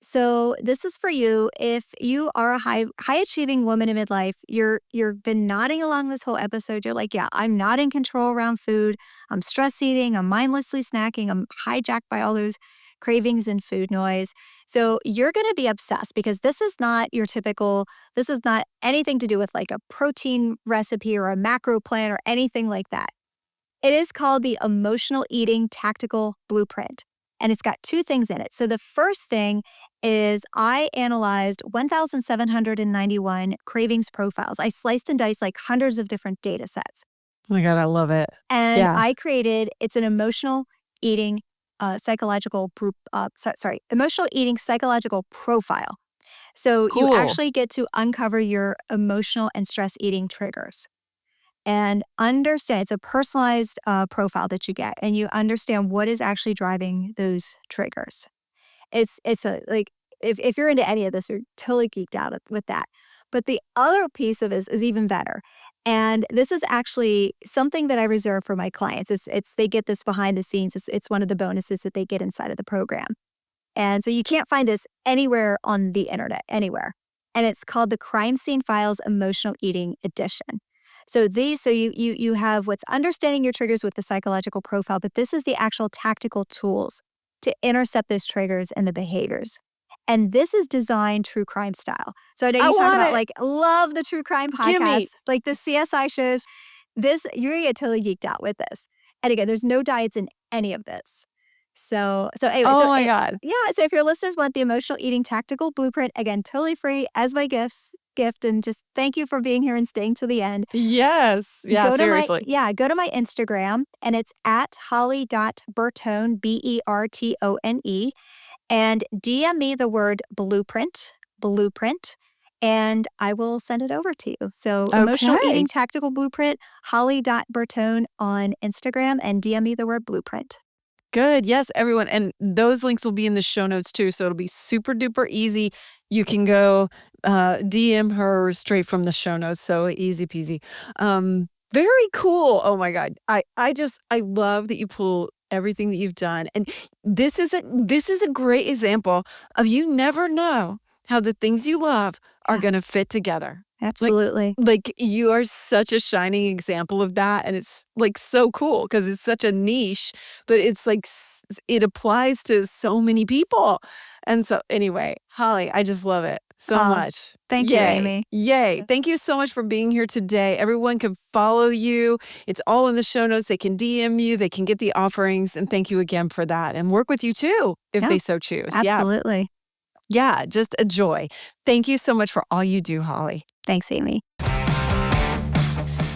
So this is for you. If you are a high achieving woman in midlife, you've been nodding along this whole episode. You're like, yeah, I'm not in control around food. I'm stress eating. I'm mindlessly snacking. I'm hijacked by all those cravings and food noise. So you're going to be obsessed because this is not your typical. This is not anything to do with like a protein recipe or a macro plan or anything like that. It is called the Emotional Eating Tactical Blueprint, and it's got 2 things in it. So the first thing is I analyzed 1,791 cravings profiles. I sliced and diced like hundreds of different data sets, Oh my God, I love it. and Yeah. I created it's an emotional eating psychological emotional eating psychological profile. So you Cool. actually get to uncover your emotional and stress eating triggers and understand it's a personalized profile that you get, and you understand what is actually driving those triggers. It's a like if you're into any of this, you're totally geeked out with that. But the other piece of it is even better. And this is actually something that I reserve for my clients. It's they get this behind the scenes. It's one of the bonuses that they get inside of the program. And so you can't find this anywhere on the internet, anywhere. And it's called the Crime Scene Files Emotional Eating Edition. So you have what's understanding your triggers with the psychological profile, but this is the actual tactical tools to intercept those triggers and the behaviors. And this is designed true crime style. So I know I you talk want about it. like love the true crime Gimme. podcasts, like the CSI shows. This you're gonna get totally geeked out with this. And again, there's no diets in any of this. So anyway, Oh my God. yeah, so if your listeners want the Emotional Eating Tactical Blueprint, again, totally free as my gifts, gift and just thank you for being here and staying to the end. Yes. Yeah, seriously. Go to my Instagram and it's at holly.bertone, Bertone, and DM me the word blueprint, and I will send it over to you. So Emotional Okay. Eating Tactical Blueprint, holly.bertone on Instagram, and DM me the word blueprint. Good. Yes, everyone. And those links will be in the show notes too. So it'll be super duper easy. You can go DM her straight from the show notes. So easy peasy. Very cool. Oh my God. I love that you pull everything that you've done. And this is a great example of you never know how the things you love are Yeah. gonna fit together. Absolutely. Like you are such a shining example of that, and it's, like, so cool because it's such a niche, but it's, like, it applies to so many people, and so anyway, Holly, I just love it so Oh, much. thank you, Yay. Amy. Yay. Thank you so much for being here today. Everyone can follow you. It's all in the show notes. They can DM you, they can get the offerings, and thank you again for that, and work with you too, if Yeah, they so choose. Yeah. absolutely. Yeah, just a joy. Thank you so much for all you do, Holly. Thanks, Amy.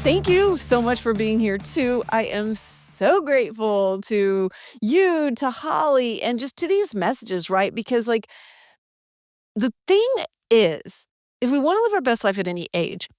Thank you so much for being here too. I am so grateful to you, to Holly, and just to these messages, right? Because, like, the thing is, if we want to live our best life at any age,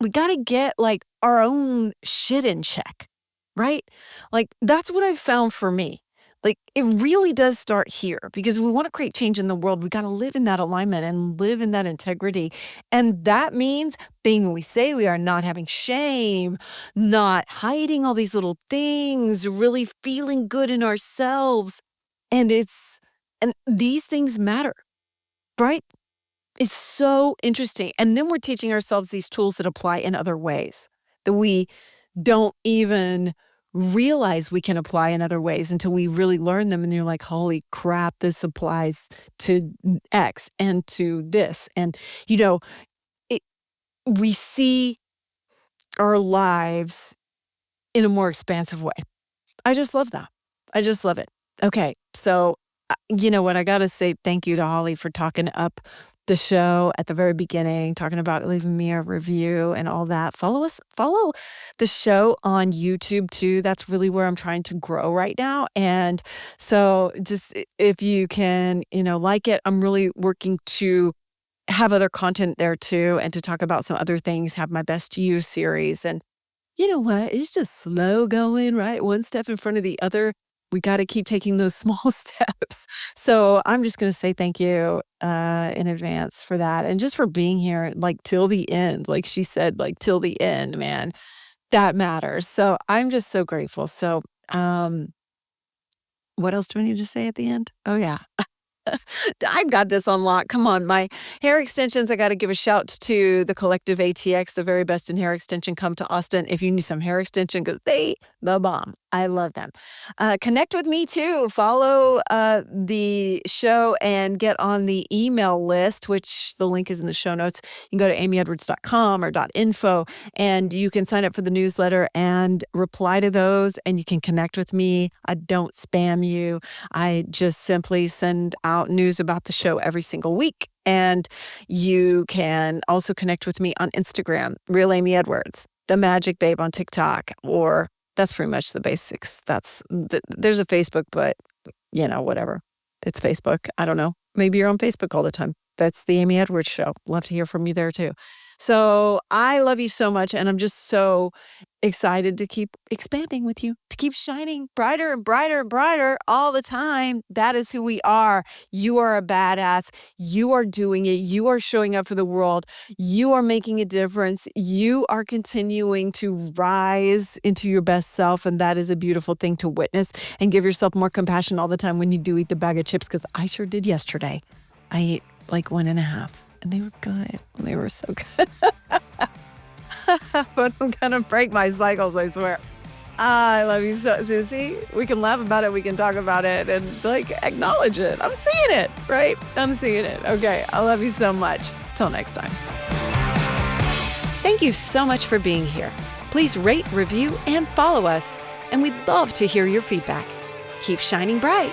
we got to get like our own shit in check, right? Like, that's what I've found for me. Like, it really does start here because we want to create change in the world. We got to live in that alignment and live in that integrity. And that means being who we say we are, not having shame, not hiding all these little things, really feeling good in ourselves. And these things matter, right? It's so interesting. And then we're teaching ourselves these tools that apply in other ways that we don't even realize we can apply in other ways until we really learn them. And you're like, holy crap, this applies to X and to this. And, you know, it, we see our lives in a more expansive way. I just love that. I just love it. Okay. So, you know what? I got to say thank you to Holly for talking up the show at the very beginning, talking about leaving me a review and all that. Follow the show on YouTube too. That's really where I'm trying to grow right now. And so just if you can, like it, I'm really working to have other content there too and to talk about some other things, have my Best You series. And you know what? It's just slow going, right? One step in front of the other. We got to keep taking those small steps. So I'm just going to say thank you in advance for that. And just for being here, like till the end, like she said, like till the end, man, that matters. So I'm just so grateful. So, what else do I need to say at the end? Oh, yeah. I've got this on lock. Come on, my hair extensions. I got to give a shout to the Collective ATX, the very best in hair extension. Come to Austin if you need some hair extension because the bomb. I love them. Connect with me too. Follow the show and get on the email list, which the link is in the show notes. You can go to amyedwards.com or .info and you can sign up for the newsletter and reply to those and you can connect with me. I don't spam you. I just simply send out news about the show every single week. And you can also connect with me on Instagram, Real Amy Edwards, the Magic Babe on TikTok, or that's pretty much the basics. There's a Facebook, but whatever. It's Facebook. I don't know. Maybe you're on Facebook all the time. That's the Amy Edwards Show. Love to hear from you there too. So I love you so much. And I'm just so excited to keep expanding with you, to keep shining brighter and brighter and brighter all the time. That is who we are. You are a badass. You are doing it. You are showing up for the world. You are making a difference. You are continuing to rise into your best self. And that is a beautiful thing to witness, and give yourself more compassion all the time when you do eat the bag of chips, because I sure did yesterday. I ate like 1.5 and they were good. They were so good. But I'm gonna break my cycles, I swear. I love you so, Susie. We can laugh about it, we can talk about it, and acknowledge it. I'm seeing it, right? I'm seeing it. Okay, I love you so much. Till next time. Thank you so much for being here. Please rate, review, and follow us. And we'd love to hear your feedback. Keep shining bright.